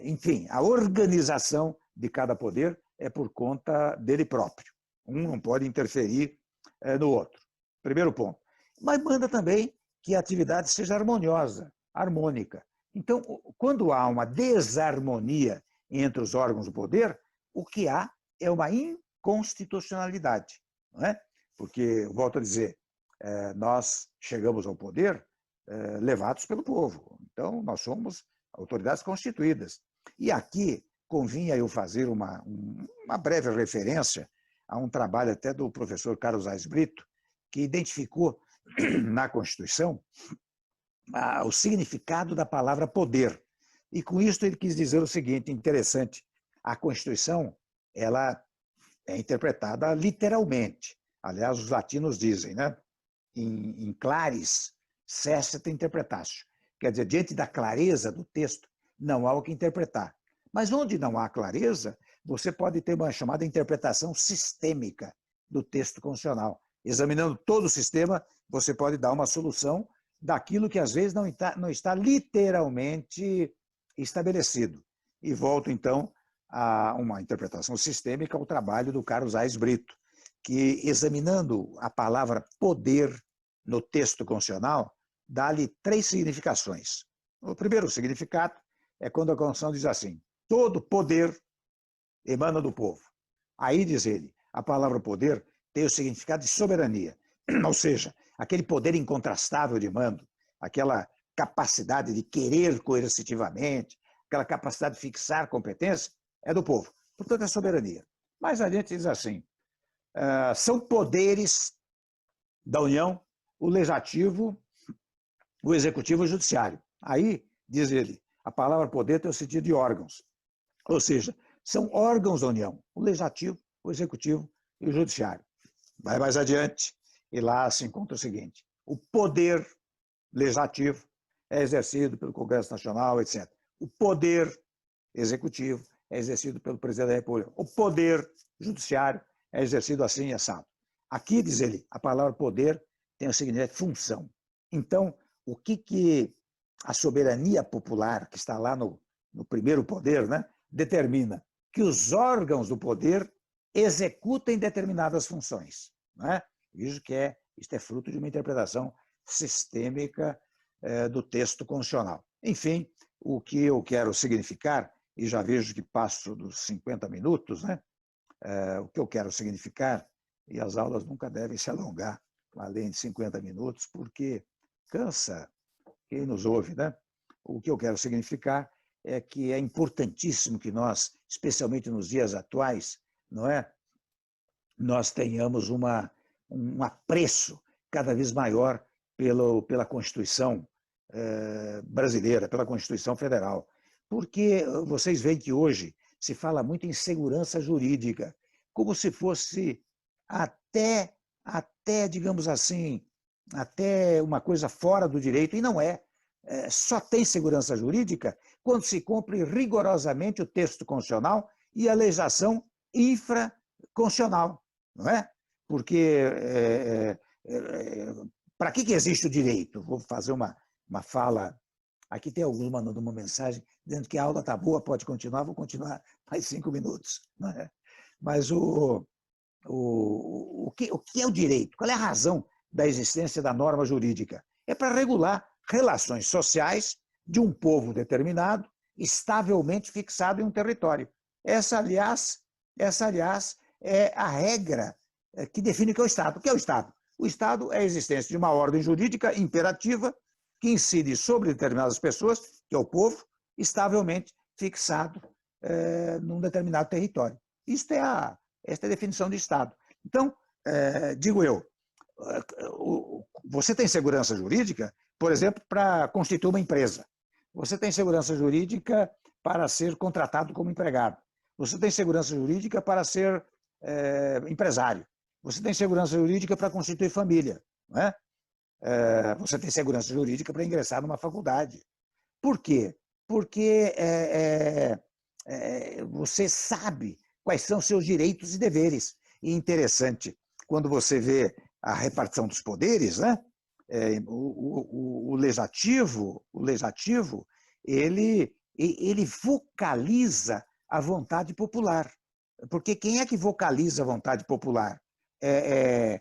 Enfim, a organização de cada poder é por conta dele próprio. Um não pode interferir no outro. Primeiro ponto. Mas manda também que a atividade seja harmoniosa, harmônica. Então, quando há uma desarmonia entre os órgãos do poder, o que há é uma inconstitucionalidade, não é? Porque, eu volto a dizer, nós chegamos ao poder levados pelo povo. Então, nós somos autoridades constituídas. E aqui convinha eu fazer uma breve referência a um trabalho até do professor Carlos Aires Brito, que identificou na Constituição o significado da palavra poder. E com isso ele quis dizer o seguinte, interessante: a Constituição ela é interpretada literalmente. Aliás, os latinos dizem, né? In claris cessat interpretatio. Quer dizer, diante da clareza do texto, não há o que interpretar. Mas onde não há clareza, você pode ter uma chamada interpretação sistêmica do texto constitucional. Examinando todo o sistema, você pode dar uma solução daquilo que às vezes não está literalmente estabelecido. E volto então uma interpretação sistêmica ao trabalho do Carlos Aires Brito, que, examinando a palavra poder no texto constitucional, dá-lhe 3 significações. O primeiro significado é quando a Constituição diz assim: todo poder emana do povo. Aí, diz ele, a palavra poder tem o significado de soberania, ou seja, aquele poder incontrastável de mando, aquela capacidade de querer coercitivamente, aquela capacidade de fixar competência, é do povo. Portanto, é soberania. Mais adiante diz assim: são poderes da União o legislativo, o executivo e o judiciário. Aí, diz ele, a palavra poder tem o sentido de órgãos. Ou seja, são órgãos da União, o legislativo, o executivo e o judiciário. Vai mais adiante e lá se encontra o seguinte: o poder legislativo é exercido pelo Congresso Nacional, etc. O poder executivo é exercido pelo presidente da República. O poder judiciário é exercido assim e assado. Aqui, diz ele, a palavra poder tem o significado de função. Então, o que a soberania popular, que está lá no primeiro poder, né, determina? Que os órgãos do poder executem determinadas funções. Né? Vejo que isto é fruto de uma interpretação sistêmica do texto constitucional. Enfim, o que eu quero significar, e já vejo que passo dos 50 minutos, né? O que eu quero significar, e as aulas nunca devem se alongar além de 50 minutos, porque cansa quem nos ouve, né? O que eu quero significar é que é importantíssimo que nós, especialmente nos dias atuais, não é, nós tenhamos um apreço cada vez maior pela Constituição brasileira, pela Constituição Federal. Porque vocês veem que hoje se fala muito em segurança jurídica, como se fosse até digamos assim, até uma coisa fora do direito, e não é. Só tem segurança jurídica quando se cumpre rigorosamente o texto constitucional e a legislação infraconstitucional, não é? Porque para que existe o direito? Vou fazer uma fala. Aqui tem alguns mandando uma mensagem dizendo que a aula está boa, pode continuar, vou continuar mais 5 minutos. Não é? Mas o que é o direito? Qual é a razão da existência da norma jurídica? É para regular relações sociais de um povo determinado, estavelmente fixado em um território. Essa, aliás, é a regra que define o que é o Estado. O que é o Estado? O Estado é a existência de uma ordem jurídica imperativa que incide sobre determinadas pessoas, que é o povo, estavelmente fixado num determinado território. Esta é a definição de Estado. Então, digo eu, você tem segurança jurídica, por exemplo, para constituir uma empresa. Você tem segurança jurídica para ser contratado como empregado. Você tem segurança jurídica para ser empresário. Você tem segurança jurídica para constituir família. Não é? Você tem segurança jurídica para ingressar numa faculdade. Por quê? Porque você sabe quais são seus direitos e deveres. E interessante, quando você vê a repartição dos poderes, né? O legislativo, ele vocaliza a vontade popular. Porque quem é que vocaliza a vontade popular? É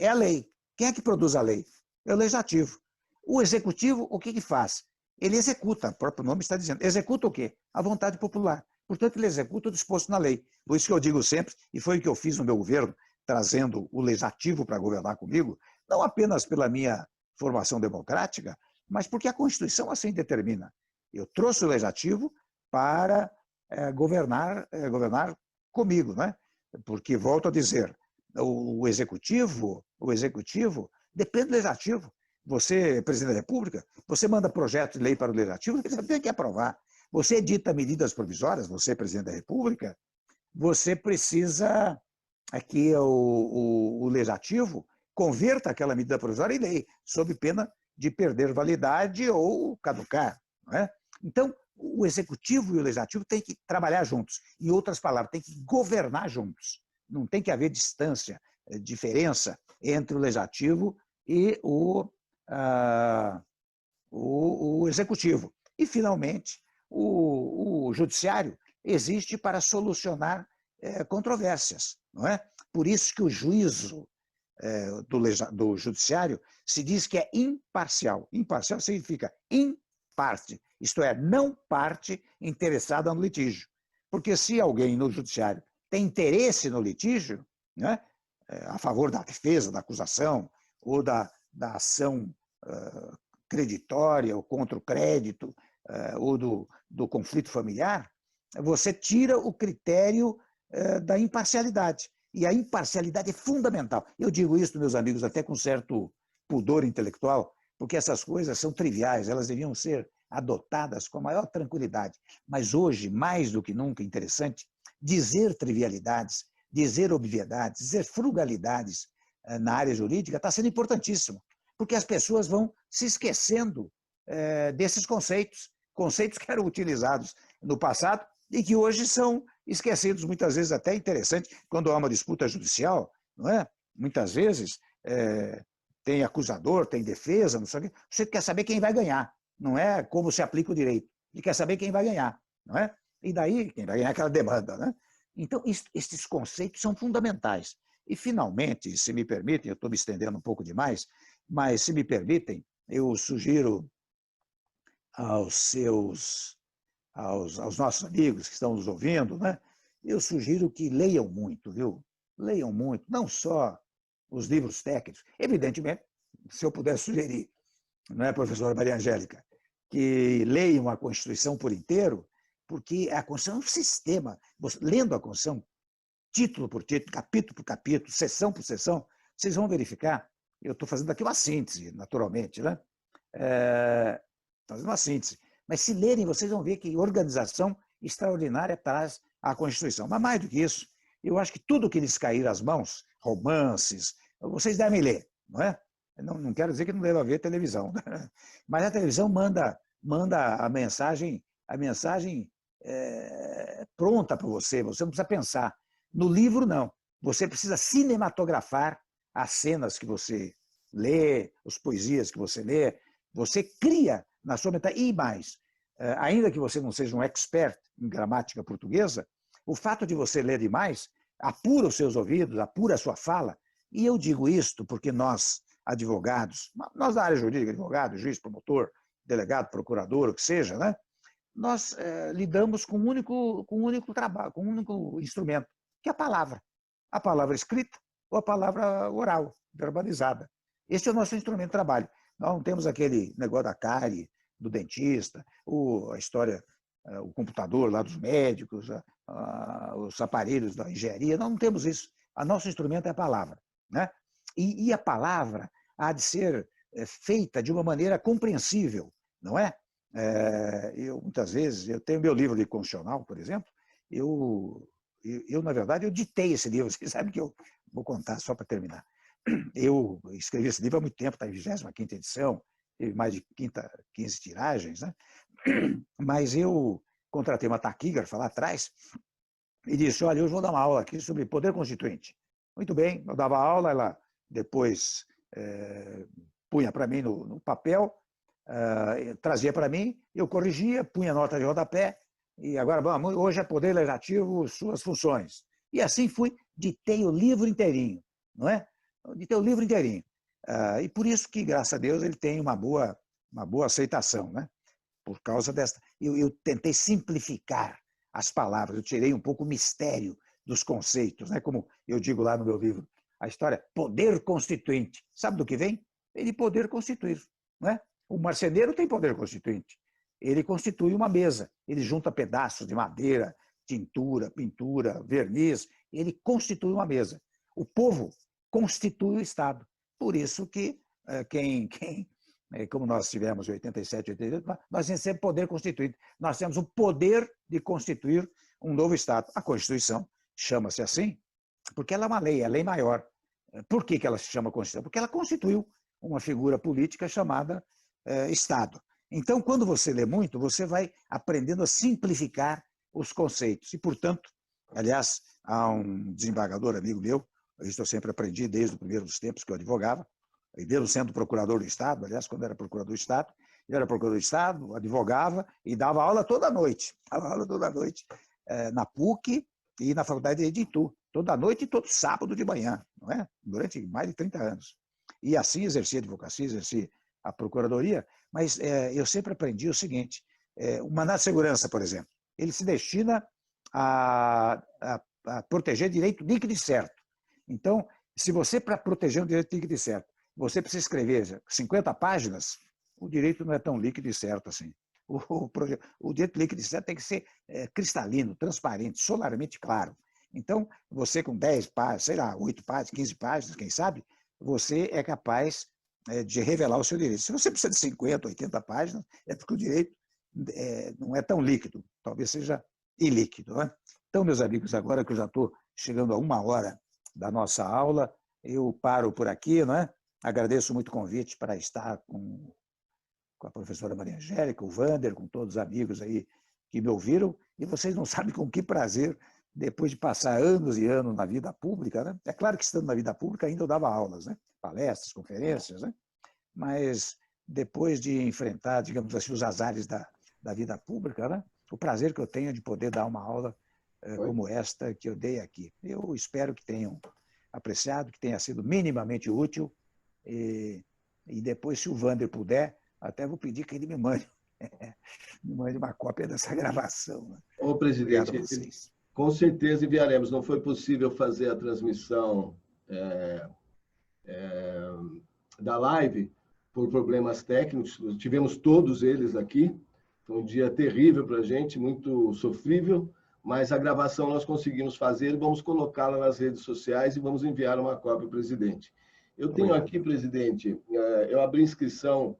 a lei. Quem é que produz a lei? É o legislativo. O executivo, o que faz? Ele executa, o próprio nome está dizendo. Executa o quê? A vontade popular. Portanto, ele executa o disposto na lei. Por isso que eu digo sempre, e foi o que eu fiz no meu governo, trazendo o legislativo para governar comigo, não apenas pela minha formação democrática, mas porque a Constituição assim determina. Eu trouxe o legislativo para governar comigo, né? Porque, volto a dizer, o executivo depende do legislativo. Você, presidente da República, você manda projeto de lei para o legislativo, você tem que aprovar. Você edita medidas provisórias, você, presidente da República, você precisa que o legislativo converta aquela medida provisória em lei, sob pena de perder validade ou caducar. Não é? Então, o executivo e o legislativo têm que trabalhar juntos. Em outras palavras, têm que governar juntos. Não tem que haver distância, diferença entre o legislativo e o executivo. E, finalmente, o judiciário existe para solucionar controvérsias, não é? Por isso que o juízo do judiciário se diz que é imparcial. Imparcial significa in parte, isto é, não parte interessada no litígio. Porque se alguém no judiciário tem interesse no litígio, né, a favor da defesa, da acusação, ou da ação creditória, ou contra o crédito, ou do conflito familiar, você tira o critério da imparcialidade. E a imparcialidade é fundamental. Eu digo isso, meus amigos, até com certo pudor intelectual, porque essas coisas são triviais, elas deviam ser adotadas com a maior tranquilidade. Mas hoje, mais do que nunca, interessante, dizer trivialidades, dizer obviedades, dizer frugalidades na área jurídica está sendo importantíssimo, porque as pessoas vão se esquecendo desses conceitos que eram utilizados no passado e que hoje são esquecidos, muitas vezes até interessante, quando há uma disputa judicial, não é? Muitas vezes tem acusador, tem defesa, não sei o quê. Você quer saber quem vai ganhar, não é como se aplica o direito. Ele quer saber quem vai ganhar, não é? E daí, quem vai ganhar aquela demanda, né? Então, esses conceitos são fundamentais. E, finalmente, se me permitem, eu estou me estendendo um pouco demais, mas, se me permitem, eu sugiro aos nossos amigos que estão nos ouvindo, né? Eu sugiro que leiam muito, viu? Leiam muito, não só os livros técnicos. Evidentemente, se eu puder sugerir, não é, professora Maria Angélica, que leiam a Constituição por inteiro, porque a Constituição é um sistema. Lendo a Constituição, título por título, capítulo por capítulo, sessão por sessão, vocês vão verificar. Eu estou fazendo aqui uma síntese, naturalmente, né? Fazendo uma síntese. Mas se lerem, vocês vão ver que organização extraordinária traz a Constituição. Mas mais do que isso, eu acho que tudo que lhes cair às mãos, romances, vocês devem ler, não é? Não quero dizer que não deva ver televisão, mas a televisão manda a mensagem pronta para você não precisa pensar. No livro, não. Você precisa cinematografar as cenas que você lê, as poesias que você lê, você cria na sua mente. E mais, ainda que você não seja um expert em gramática portuguesa, o fato de você ler demais apura os seus ouvidos, apura a sua fala. E eu digo isto porque nós, advogados, nós da área jurídica, advogado, juiz, promotor, delegado, procurador, o que seja, né? Nós lidamos com um único trabalho, com um único instrumento, que é a palavra escrita ou a palavra oral, verbalizada. Esse é o nosso instrumento de trabalho. Nós não temos aquele negócio da cárie, do dentista, a história, o computador lá dos médicos, os aparelhos da engenharia, nós não temos isso. O nosso instrumento é a palavra, né? E a palavra há de ser feita de uma maneira compreensível, não é? Muitas vezes, eu tenho meu livro de constitucional, por exemplo, na verdade, eu ditei esse livro, vocês sabem que eu vou contar só para terminar. Eu escrevi esse livro há muito tempo, está em 25ª edição, teve mais de 15 tiragens, né? Mas eu contratei uma taquígrafa lá atrás e disse, olha, eu vou dar uma aula aqui sobre poder constituinte. Muito bem, eu dava aula, ela depois punha para mim no papel, trazia para mim, eu corrigia, punha nota de rodapé, e agora, vamos, hoje é Poder Legislativo, suas funções. E assim fui, ditei o livro inteirinho, não é? Ditei o livro inteirinho. E por isso que, graças a Deus, ele tem uma boa aceitação, né? Por causa desta. Eu tentei simplificar as palavras, eu tirei um pouco o mistério dos conceitos, né? Como eu digo lá no meu livro, a história poder constituinte. Sabe do que vem? Vem de poder constituir, não é? O marceneiro tem poder constituinte. Ele constitui uma mesa, ele junta pedaços de madeira, tintura, pintura, verniz, ele constitui uma mesa. O povo constitui o Estado. Por isso que como nós tivemos em 87, 88, nós temos sempre poder constituinte. Nós temos o poder de constituir um novo Estado. A Constituição chama-se assim porque ela é uma lei, é a lei maior. Por que ela se chama Constituição? Porque ela constituiu uma figura política chamada Estado. Então, quando você lê muito, você vai aprendendo a simplificar os conceitos. E, portanto, aliás, há um desembargador amigo meu, isso eu sempre aprendi desde os primeiros tempos que eu advogava, e mesmo sendo procurador do Estado, aliás, quando era procurador do Estado, ele era procurador do Estado, advogava e dava aula toda noite. Dava aula toda noite na PUC e na Faculdade de Itu, toda noite e todo sábado de manhã, não é? Durante mais de 30 anos. E assim exerci a advocacia, exerci a procuradoria, mas eu sempre aprendi o seguinte, o mandado de segurança, por exemplo, ele se destina a proteger direito líquido e certo. Então, se você, para proteger um direito líquido e certo, você precisa escrever 50 páginas, o direito não é tão líquido e certo assim. O direito líquido e certo tem que ser cristalino, transparente, solarmente claro. Então, você com 10 páginas, sei lá, 8 páginas, 15 páginas, quem sabe, você é capaz de revelar o seu direito. Se você precisa de 50, 80 páginas, é porque o direito não é tão líquido, talvez seja ilíquido. Não é? Então, meus amigos, agora que eu já estou chegando a 1 hora da nossa aula, eu paro por aqui, não é? Agradeço muito o convite para estar com a professora Maria Angélica, o Wander, com todos os amigos aí que me ouviram, e vocês não sabem com que prazer, depois de passar anos e anos na vida pública, né? É claro que estando na vida pública ainda eu dava aulas, né? Palestras, conferências, né? Mas depois de enfrentar, digamos assim, os azares da vida pública, né? O prazer que eu tenho de poder dar uma aula como esta que eu dei aqui. Eu espero que tenham apreciado, que tenha sido minimamente útil, e depois, se o Wander puder, até vou pedir que ele me mande uma cópia dessa gravação. Né? Ô, presidente, Obrigado a vocês. Com certeza enviaremos. Não foi possível fazer a transmissão da live por problemas técnicos. Tivemos todos eles aqui. Foi um dia terrível para a gente, muito sofrível, mas a gravação nós conseguimos fazer. Vamos colocá-la nas redes sociais e vamos enviar uma cópia ao presidente. Eu tenho aqui, presidente, eu abri inscrição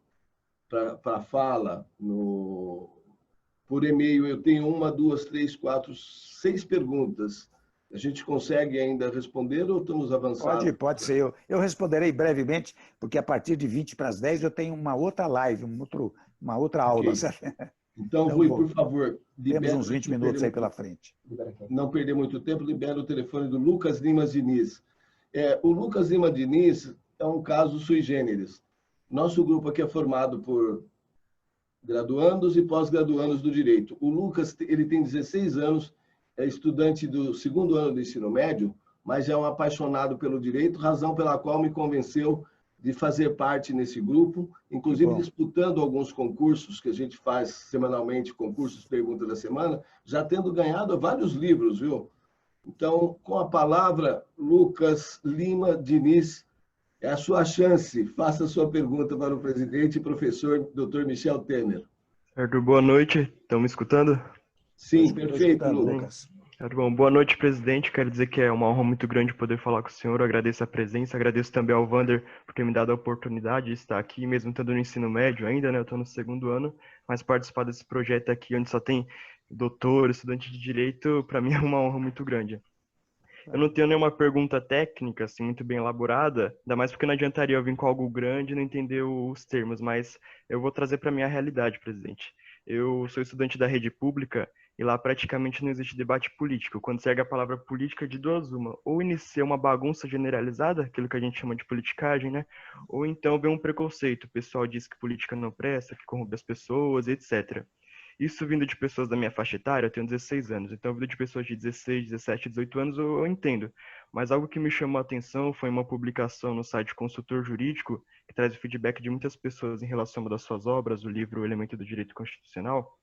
para fala por e-mail. Eu tenho 1, 2, 3, 4, 6 perguntas. A gente consegue ainda responder ou estamos avançados? Pode ser. Eu responderei brevemente, porque a partir de 20 para as 10 eu tenho uma outra live, uma outra aula. Okay. Então, Rui, por favor, temos uns 20 minutos aí pela frente. Não perder muito tempo, libera o telefone do Lucas Lima Diniz. O Lucas Lima Diniz é um caso sui generis. Nosso grupo aqui é formado por graduandos e pós-graduandos do direito. O Lucas, ele tem 16 anos, é estudante do 2º ano do ensino médio, mas é um apaixonado pelo direito, razão pela qual me convenceu de fazer parte nesse grupo, inclusive disputando alguns concursos que a gente faz semanalmente, concursos Pergunta da Semana, já tendo ganhado vários livros, viu? Então, com a palavra, Lucas Lima Diniz, é a sua chance. Faça a sua pergunta para o presidente e professor Dr. Michel Temer. Certo, boa noite. Estão me escutando? Sim, perfeito, Lucas. Bom, boa noite, presidente. Quero dizer que é uma honra muito grande poder falar com o senhor. Eu agradeço a presença, agradeço também ao Wander por ter me dado a oportunidade de estar aqui, mesmo estando no ensino médio ainda, né? Eu estou no 2º ano, mas participar desse projeto aqui, onde só tem doutor, estudante de direito, para mim é uma honra muito grande. Eu não tenho nenhuma pergunta técnica, assim, muito bem elaborada, ainda mais porque não adiantaria eu vir com algo grande e não entender os termos, mas eu vou trazer para a minha realidade, presidente. Eu sou estudante da rede pública e lá praticamente não existe debate político. Quando se ergue a palavra política, de duas uma. Ou inicia uma bagunça generalizada, aquilo que a gente chama de politicagem, né? Ou então vem um preconceito. O pessoal diz que política não presta, que corrompe as pessoas, etc. Isso vindo de pessoas da minha faixa etária, eu tenho 16 anos, então vindo de pessoas de 16, 17, 18 anos eu entendo. Mas algo que me chamou a atenção foi uma publicação no site Consultor Jurídico, que traz o feedback de muitas pessoas em relação a uma das suas obras, o livro O Elemento do Direito Constitucional.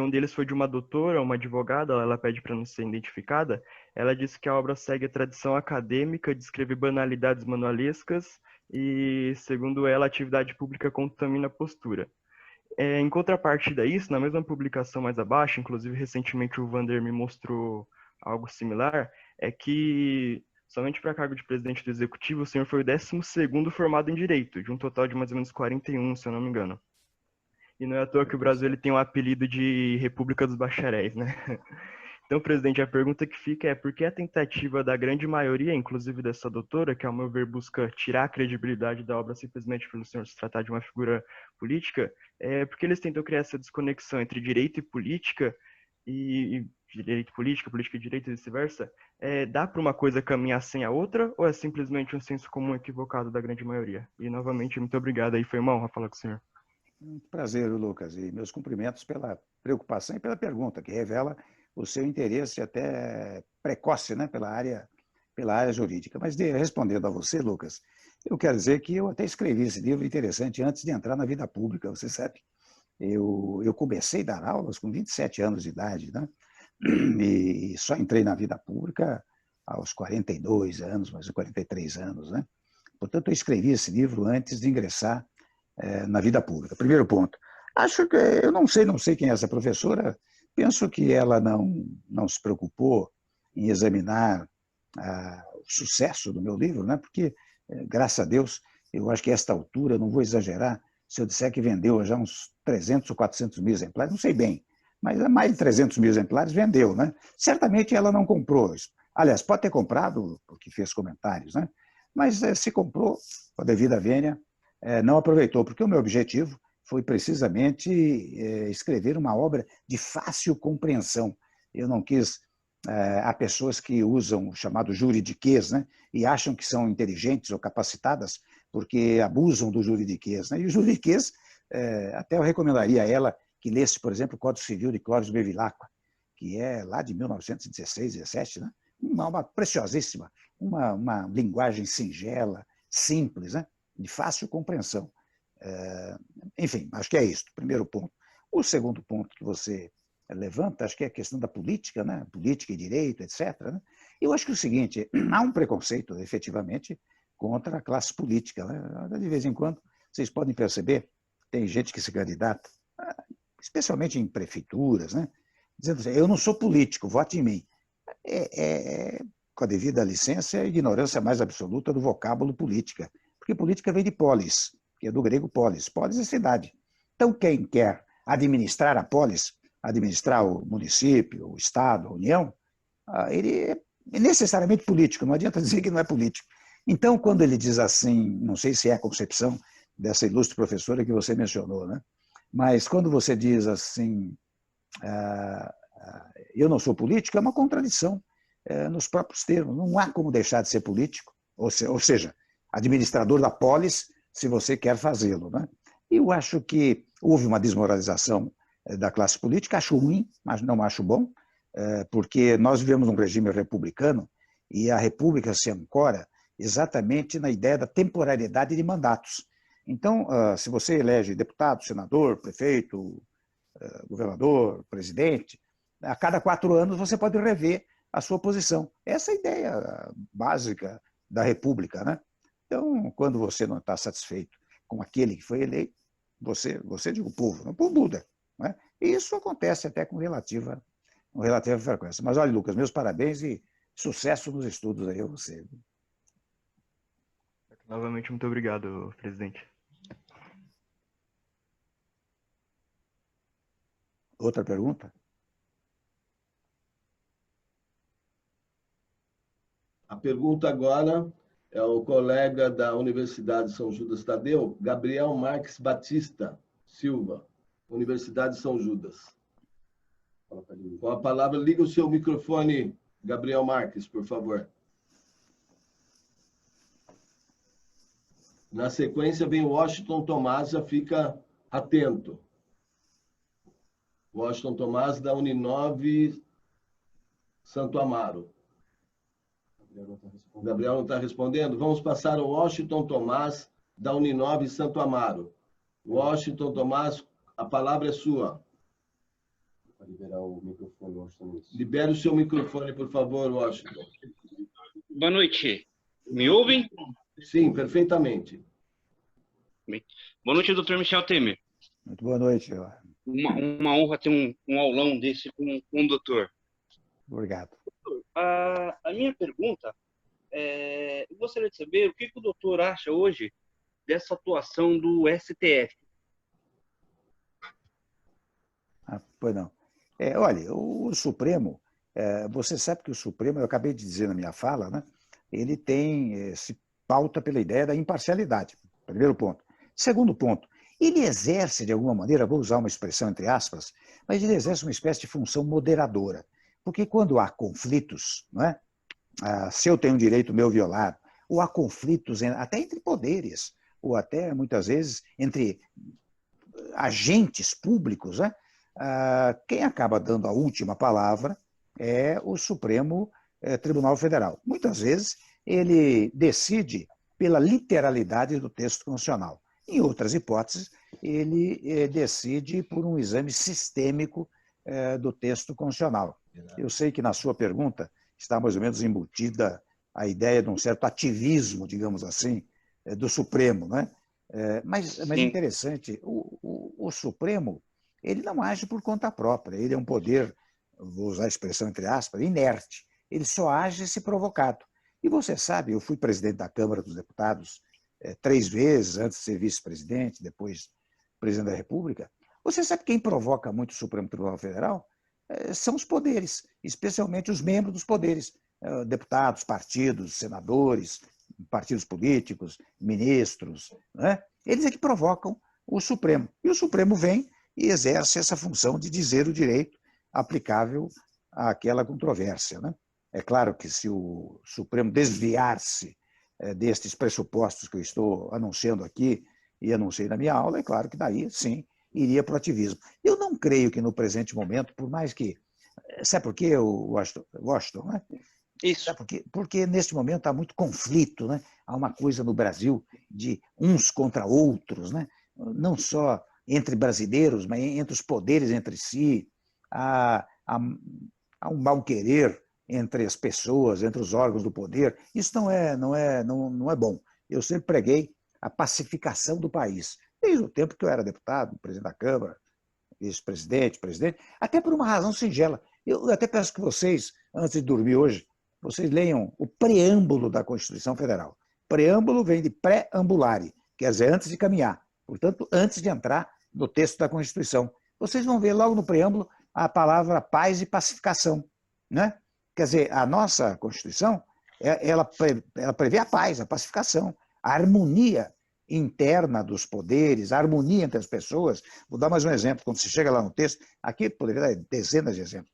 Um deles foi de uma doutora, uma advogada, ela pede para não ser identificada. Ela disse que a obra segue a tradição acadêmica de escrever banalidades manualescas e, segundo ela, a atividade pública contamina a postura. Em contrapartida a isso, na mesma publicação mais abaixo, inclusive recentemente o Wander me mostrou algo similar, é que somente para cargo de presidente do executivo o senhor foi o 12º formado em direito, de um total de mais ou menos 41, se eu não me engano. E não é à toa que o Brasil ele tem um apelido de República dos Bacharéis, né? Então, presidente, a pergunta que fica é por que a tentativa da grande maioria, inclusive dessa doutora, que ao meu ver busca tirar a credibilidade da obra simplesmente pelo senhor se tratar de uma figura política, porque eles tentam criar essa desconexão entre direito e política, e direito e política, política e direito e vice-versa, dá para uma coisa caminhar sem a outra, ou é simplesmente um senso comum equivocado da grande maioria? E, novamente, muito obrigado aí, foi uma honra falar com o senhor. Muito prazer, Lucas, e meus cumprimentos pela preocupação e pela pergunta, que revela o seu interesse até precoce, né, pela área jurídica. Mas, respondendo a você, Lucas, eu quero dizer que eu até escrevi esse livro interessante antes de entrar na vida pública, você sabe. Eu comecei a dar aulas com 27 anos de idade, né? E só entrei na vida pública aos 42 anos, mais 43 anos, né? Portanto, eu escrevi esse livro antes de ingressar na vida pública. Primeiro ponto. Acho que, eu não sei quem é essa professora, penso que ela não se preocupou em examinar o sucesso do meu livro, né? Porque, graças a Deus, eu acho que a esta altura, não vou exagerar, se eu disser que vendeu já uns 300 ou 400 mil exemplares, não sei bem, mas mais de 300 mil exemplares vendeu, né? Certamente ela não comprou. Aliás, pode ter comprado, porque fez comentários, né? Mas se comprou, com a devida vênia, não aproveitou, porque o meu objetivo foi precisamente escrever uma obra de fácil compreensão. Eu não quis... há pessoas que usam o chamado juridiquês, né? E acham que são inteligentes ou capacitadas porque abusam do juridiquês, né? E o juridiquês, até eu recomendaria a ela que lesse, por exemplo, o Código Civil de Clóvis Bevilacqua, que é lá de 1916, 17, né? Uma obra preciosíssima, uma linguagem singela, simples, né? De fácil compreensão. Enfim, acho que é isso, primeiro ponto. O segundo ponto que você levanta, acho que é a questão da política, né? Política e direito, etc. Né? Eu acho que é o seguinte, há um preconceito, efetivamente, contra a classe política. Né? De vez em quando, vocês podem perceber, tem gente que se candidata, especialmente em prefeituras, né? Dizendo assim, eu não sou político, vote em mim. Com a devida licença, é a ignorância mais absoluta do vocábulo política. Porque política vem de polis, que é do grego polis. Polis é cidade. Então, quem quer administrar a polis, administrar o município, o estado, a união, ele é necessariamente político, não adianta dizer que não é político. Então, quando ele diz assim, não sei se é a concepção dessa ilustre professora que você mencionou, né? Mas quando você diz assim, eu não sou político, é uma contradição nos próprios termos. Não há como deixar de ser político, ou seja, administrador da polis, se você quer fazê-lo, né? Eu acho que houve uma desmoralização da classe política, acho ruim, mas não acho bom, porque nós vivemos um regime republicano e a república se ancora exatamente na ideia da temporalidade de mandatos. Então, se você elege deputado, senador, prefeito, governador, presidente, a cada 4 anos você pode rever a sua posição. Essa é a ideia básica da república, né? Então, quando você não está satisfeito com aquele que foi eleito, você diz o povo muda. Né? E isso acontece até com relativa frequência. Mas olha, Lucas, meus parabéns e sucesso nos estudos aí a você. Novamente, muito obrigado, presidente. Outra pergunta? A pergunta agora é o colega da Universidade São Judas Tadeu, Gabriel Marques Batista Silva, Universidade São Judas. Com a palavra, liga o seu microfone, Gabriel Marques, por favor. Na sequência vem o Washington Tomás, já fica atento. Washington Tomás, da Uninove Santo Amaro. O Gabriel não está respondendo? Vamos passar ao Washington Tomás, da Uninove Santo Amaro. Washington Tomás, a palavra é sua. Para liberar o microfone, Washington. Libere o seu microfone, por favor, Washington. Boa noite. Me ouvem? Sim, perfeitamente. Boa noite, doutor Michel Temer. Muito boa noite. Uma honra ter um aulão desse com o doutor. Obrigado. A minha pergunta eu gostaria de saber o que o doutor acha hoje dessa atuação do STF. Pois não. Olha, o Supremo, você sabe que o Supremo, eu acabei de dizer na minha fala, né, ele se pauta pela ideia da imparcialidade. Primeiro ponto. Segundo ponto, ele exerce, de alguma maneira, vou usar uma expressão entre aspas, mas ele exerce uma espécie de função moderadora. Porque quando há conflitos, não é? Se eu tenho um direito meu violado, ou há conflitos até entre poderes, ou até, muitas vezes, entre agentes públicos, né? Quem acaba dando a última palavra é o Supremo Tribunal Federal. Muitas vezes ele decide pela literalidade do texto constitucional. Em outras hipóteses, ele decide por um exame sistêmico do texto constitucional. Eu sei que na sua pergunta está mais ou menos embutida a ideia de um certo ativismo, digamos assim, do Supremo, né? Mas interessante, o Supremo ele não age por conta própria, ele é um poder, vou usar a expressão entre aspas, inerte. Ele só age se provocado. E você sabe, eu fui presidente da Câmara dos Deputados 3 vezes, antes de ser vice-presidente, depois presidente da República. Você sabe quem provoca muito o Supremo Tribunal Federal? São os poderes, especialmente os membros dos poderes, deputados, partidos, senadores, partidos políticos, ministros, né? Eles é que provocam o Supremo. E o Supremo vem e exerce essa função de dizer o direito aplicável àquela controvérsia, né? É claro que se o Supremo desviar-se destes pressupostos que eu estou anunciando aqui e anunciei na minha aula, é claro que daí, sim, iria para o ativismo. Eu não creio que no presente momento, por mais que... Sabe por quê, Washington, né? Isso. Porque neste momento há muito conflito, né? Há uma coisa no Brasil de uns contra outros, né? Não só entre brasileiros, mas entre os poderes entre si. Há um mal-querer entre as pessoas, entre os órgãos do poder. Isso não é bom. Eu sempre preguei a pacificação do país, desde o tempo que eu era deputado, presidente da Câmara, vice-presidente, presidente, até por uma razão singela. Eu até peço que vocês, antes de dormir hoje, vocês leiam o preâmbulo da Constituição Federal. Preâmbulo vem de pré-ambulare, quer dizer, antes de caminhar. Portanto, antes de entrar no texto da Constituição. Vocês vão ver logo no preâmbulo a palavra paz e pacificação, né? Quer dizer, a nossa Constituição, ela prevê a paz, a pacificação, a harmonia interna dos poderes, a harmonia entre as pessoas. Vou dar mais um exemplo. Quando você chega lá no texto, aqui poderia dar dezenas de exemplos.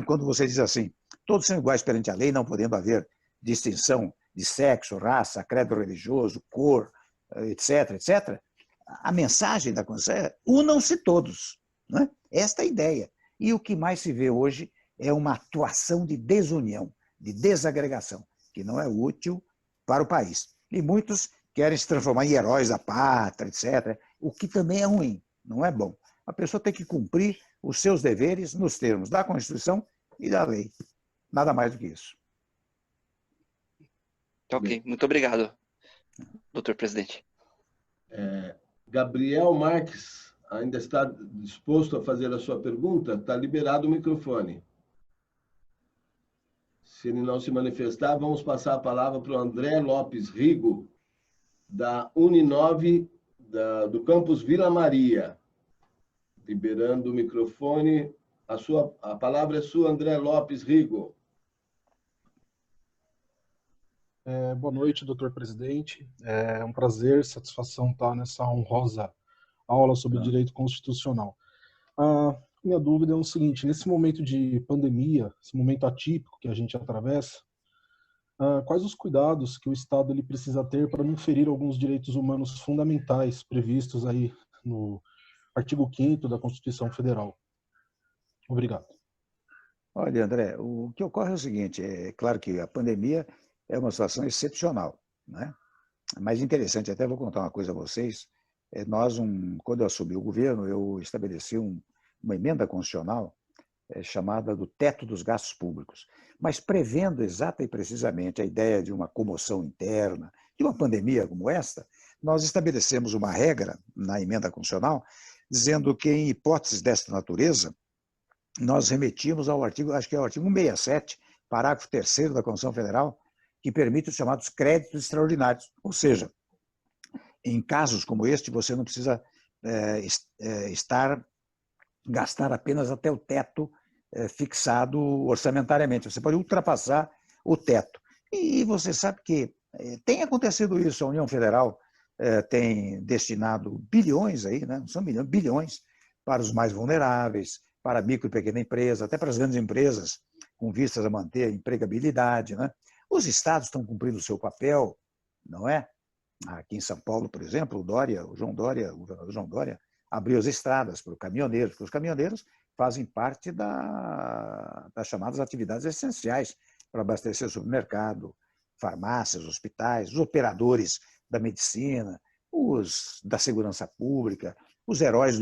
Quando você diz assim, todos são iguais perante a lei, não podendo haver distinção de sexo, raça, credo religioso, cor, etc., etc., a mensagem da Constituição é unam-se todos. Né? Esta é a ideia. E o que mais se vê hoje é uma atuação de desunião, de desagregação, que não é útil para o país. E muitos querem se transformar em heróis da pátria, etc., o que também é ruim, não é bom. A pessoa tem que cumprir os seus deveres nos termos da Constituição e da lei. Nada mais do que isso. Ok, muito obrigado, doutor presidente. Gabriel Marques, ainda está disposto a fazer a sua pergunta? Está liberado o microfone. Se ele não se manifestar, vamos passar a palavra para o André Lopes Rigo, da Uninove, do campus Vila Maria. Liberando o microfone. A palavra é sua, André Lopes Rigo. Boa noite, doutor presidente. É um prazer, satisfação estar nessa honrosa aula sobre direito constitucional. A minha dúvida é o seguinte, nesse momento de pandemia, esse momento atípico que a gente atravessa, quais os cuidados que o Estado ele precisa ter para não ferir alguns direitos humanos fundamentais previstos aí no artigo 5º da Constituição Federal? Obrigado. Olha, André, o que ocorre é o seguinte, é claro que a pandemia é uma situação excepcional, né? Mas interessante, até vou contar uma coisa a vocês, quando eu assumi o governo, eu estabeleci uma emenda constitucional chamada do teto dos gastos públicos, mas prevendo exata e precisamente a ideia de uma comoção interna, de uma pandemia como esta, nós estabelecemos uma regra na emenda constitucional dizendo que, em hipóteses desta natureza, nós remetimos ao artigo, acho que é o artigo 167, parágrafo 3º da Constituição Federal, que permite os chamados créditos extraordinários. Ou seja, em casos como este, você não precisa gastar apenas até o teto fixado orçamentariamente. Você pode ultrapassar o teto. E você sabe que tem acontecido isso. A União Federal tem destinado bilhões, aí, né? Não são milhões, bilhões, para os mais vulneráveis, para a micro e pequena empresa, até para as grandes empresas, com vistas a manter a empregabilidade, né? Os estados estão cumprindo o seu papel, não é? Aqui em São Paulo, por exemplo, o governador João Dória, abriu as estradas para os caminhoneiros fazem parte das chamadas atividades essenciais para abastecer o supermercado, farmácias, hospitais, os operadores da medicina, os da segurança pública, os heróis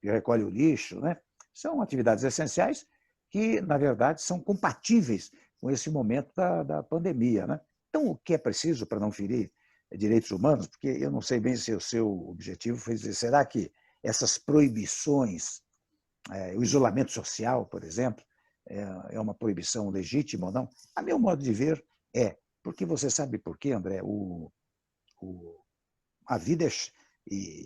que recolhem o lixo, né? São atividades essenciais que, na verdade, são compatíveis com esse momento da pandemia, né? Então, o que é preciso para não ferir direitos humanos, porque eu não sei bem se o seu objetivo foi dizer, será que essas proibições, o isolamento social, por exemplo, é uma proibição legítima ou não? A meu modo de ver, porque você sabe por quê, André? A vida,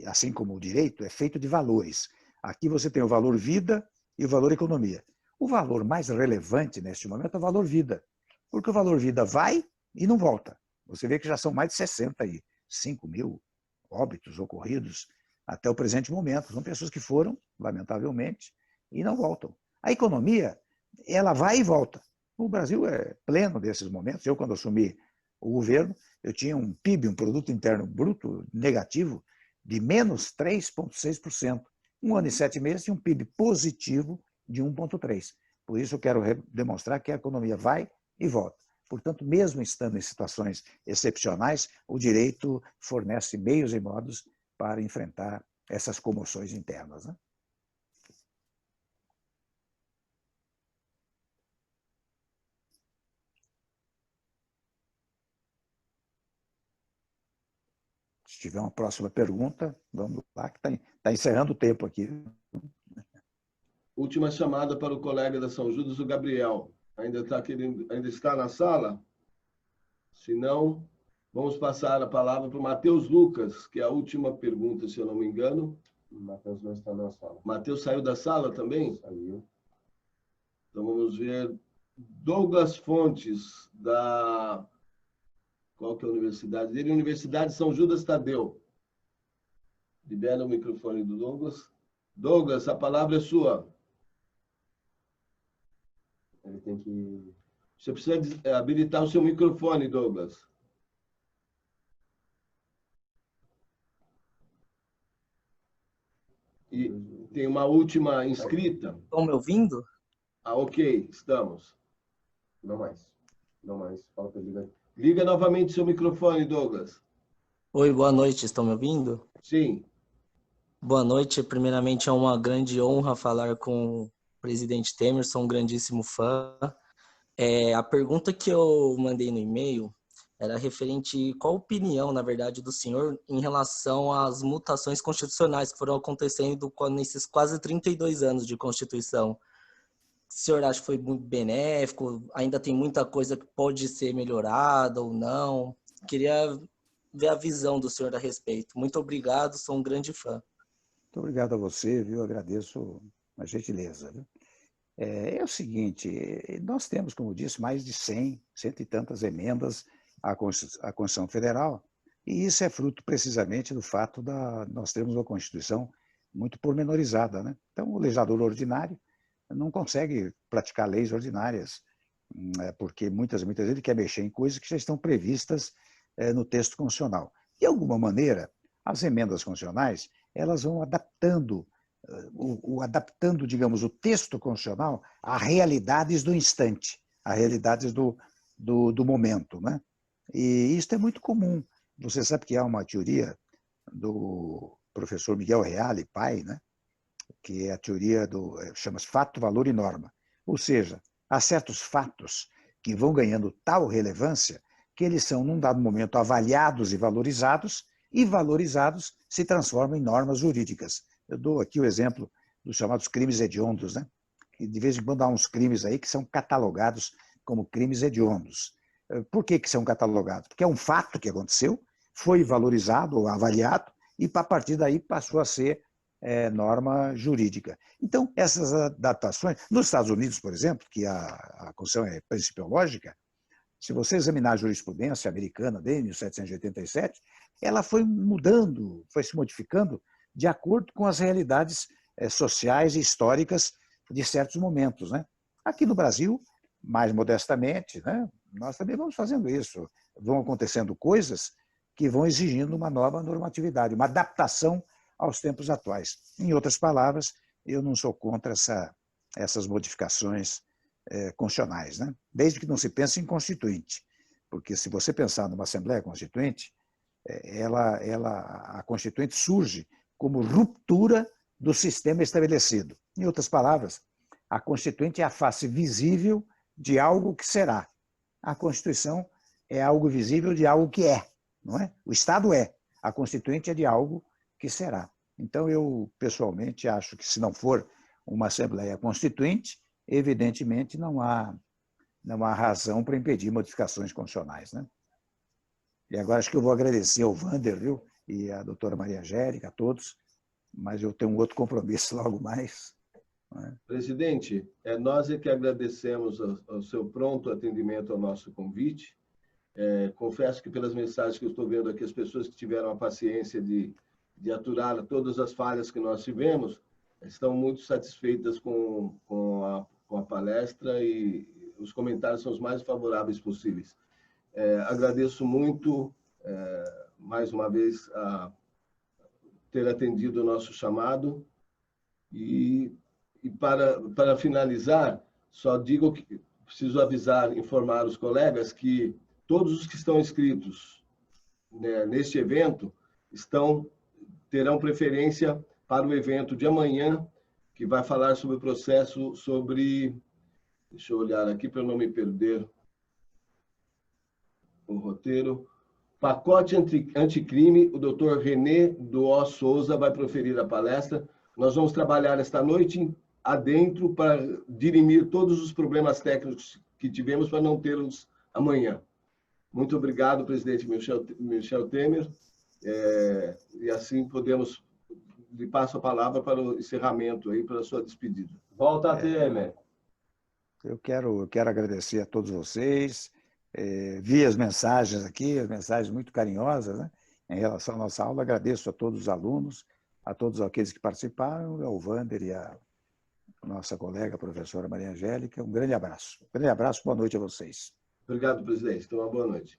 assim como o direito, é feito de valores. Aqui você tem o valor vida e o valor economia. O valor mais relevante neste momento é o valor vida, porque o valor vida vai e não volta. Você vê que já são mais de 65 mil óbitos ocorridos até o presente momento. São pessoas que foram, lamentavelmente, e não voltam. A economia, ela vai e volta. O Brasil é pleno desses momentos. Eu, quando assumi o governo, eu tinha um PIB, um Produto Interno Bruto, negativo, de menos 3,6%. Um ano e 7 meses tinha um PIB positivo de 1,3%. Por isso eu quero demonstrar que a economia vai e volta. Portanto, mesmo estando em situações excepcionais, o direito fornece meios e modos para enfrentar essas comoções internas, né? Se tiver uma próxima pergunta, vamos lá, que está encerrando o tempo aqui. Última chamada para o colega da São Judas, o Gabriel. Ainda está na sala? Se não, vamos passar a palavra para o Matheus Lucas, que é a última pergunta, se eu não me engano. O Matheus não está na sala. Matheus saiu da sala também? Saiu. Então vamos ver. Douglas Fontes, qual que é a universidade dele? Universidade São Judas Tadeu. Libera o microfone do Douglas. Douglas, a palavra é sua. Ele tem que... Você precisa habilitar o seu microfone, Douglas. E tem uma última inscrita. Estão me ouvindo? Ok, estamos. Não mais. Não mais. Fala para ele ligar. Liga novamente seu microfone, Douglas. Oi, boa noite. Estão me ouvindo? Sim. Boa noite. Primeiramente, é uma grande honra falar com o presidente Temer. Sou um grandíssimo fã. A pergunta que eu mandei no e-mail era referente qual a opinião, na verdade, do senhor em relação às mutações constitucionais que foram acontecendo nesses quase 32 anos de Constituição. O senhor acha que foi muito benéfico? Ainda tem muita coisa que pode ser melhorada ou não? Queria ver a visão do senhor a respeito. Muito obrigado, sou um grande fã. Muito obrigado a você, viu? Agradeço a gentileza, viu? É o seguinte, nós temos, como disse, mais de 100 e tantas emendas à Constituição Federal, e isso é fruto precisamente do fato nós termos uma Constituição muito pormenorizada, né? Então, o legislador ordinário não consegue praticar leis ordinárias, porque muitas vezes ele quer mexer em coisas que já estão previstas no texto constitucional. De alguma maneira, as emendas constitucionais, elas vão adaptando, digamos, o texto constitucional a realidades do instante, a realidades do momento, né? E isso é muito comum. Você sabe que há uma teoria do professor Miguel Reale, pai, né? Que é a teoria chama-se fato, valor e norma. Ou seja, há certos fatos que vão ganhando tal relevância que eles são, num dado momento, avaliados e valorizados se transformam em normas jurídicas. Eu dou aqui o exemplo dos chamados crimes hediondos, né? Que de vez em quando há uns crimes aí que são catalogados como crimes hediondos. Por que são catalogados? Porque é um fato que aconteceu, foi valorizado ou avaliado, e a partir daí passou a ser norma jurídica. Então, essas adaptações, nos Estados Unidos, por exemplo, que a Constituição é principiológica, se você examinar a jurisprudência americana desde 1787, ela foi mudando, foi se modificando de acordo com as realidades sociais e históricas de certos momentos, né? Aqui no Brasil, mais modestamente, né, nós também vamos fazendo isso. Vão acontecendo coisas que vão exigindo uma nova normatividade, uma adaptação aos tempos atuais. Em outras palavras, eu não sou contra essas modificações constitucionais, né? Desde que não se pense em constituinte, porque se você pensar numa Assembleia Constituinte, a Constituinte surge como ruptura do sistema estabelecido. Em outras palavras, a Constituinte é a face visível de algo que será. A Constituição é algo visível de algo que é, não é? O Estado é. A Constituinte é de algo que será. Então, eu, pessoalmente, acho que se não for uma Assembleia Constituinte, evidentemente não há razão para impedir modificações constitucionais, né? E agora acho que eu vou agradecer ao Wander, viu? E à doutora Maria Angélica, a todos, mas eu tenho um outro compromisso logo mais. Né? Presidente, nós é que agradecemos ao seu pronto atendimento ao nosso convite. Confesso que pelas mensagens que eu estou vendo aqui, as pessoas que tiveram a paciência de aturar todas as falhas que nós tivemos, estão muito satisfeitas com a palestra e os comentários são os mais favoráveis possíveis. Agradeço muito, mais uma vez, a ter atendido o nosso chamado e para finalizar, só digo que preciso informar os colegas que todos os que estão inscritos, né, neste evento terão preferência para o evento de amanhã, que vai falar sobre o processo deixa eu olhar aqui para não me perder o roteiro. Pacote anticrime, o doutor René Duó Souza vai proferir a palestra. Nós vamos trabalhar esta noite adentro para dirimir todos os problemas técnicos que tivemos para não tê-los amanhã. Muito obrigado, presidente Michel Temer. E assim podemos, lhe passo a palavra para o encerramento, aí, para a sua despedida. Volta, Temer. Eu quero agradecer a todos vocês. Vi as mensagens aqui, as mensagens muito carinhosas, né, em relação à nossa aula. Agradeço a todos os alunos, a todos aqueles que participaram, ao Wander e a nossa colega, a professora Maria Angélica. Um grande abraço. Boa noite a vocês. Obrigado, presidente. Então, uma boa noite.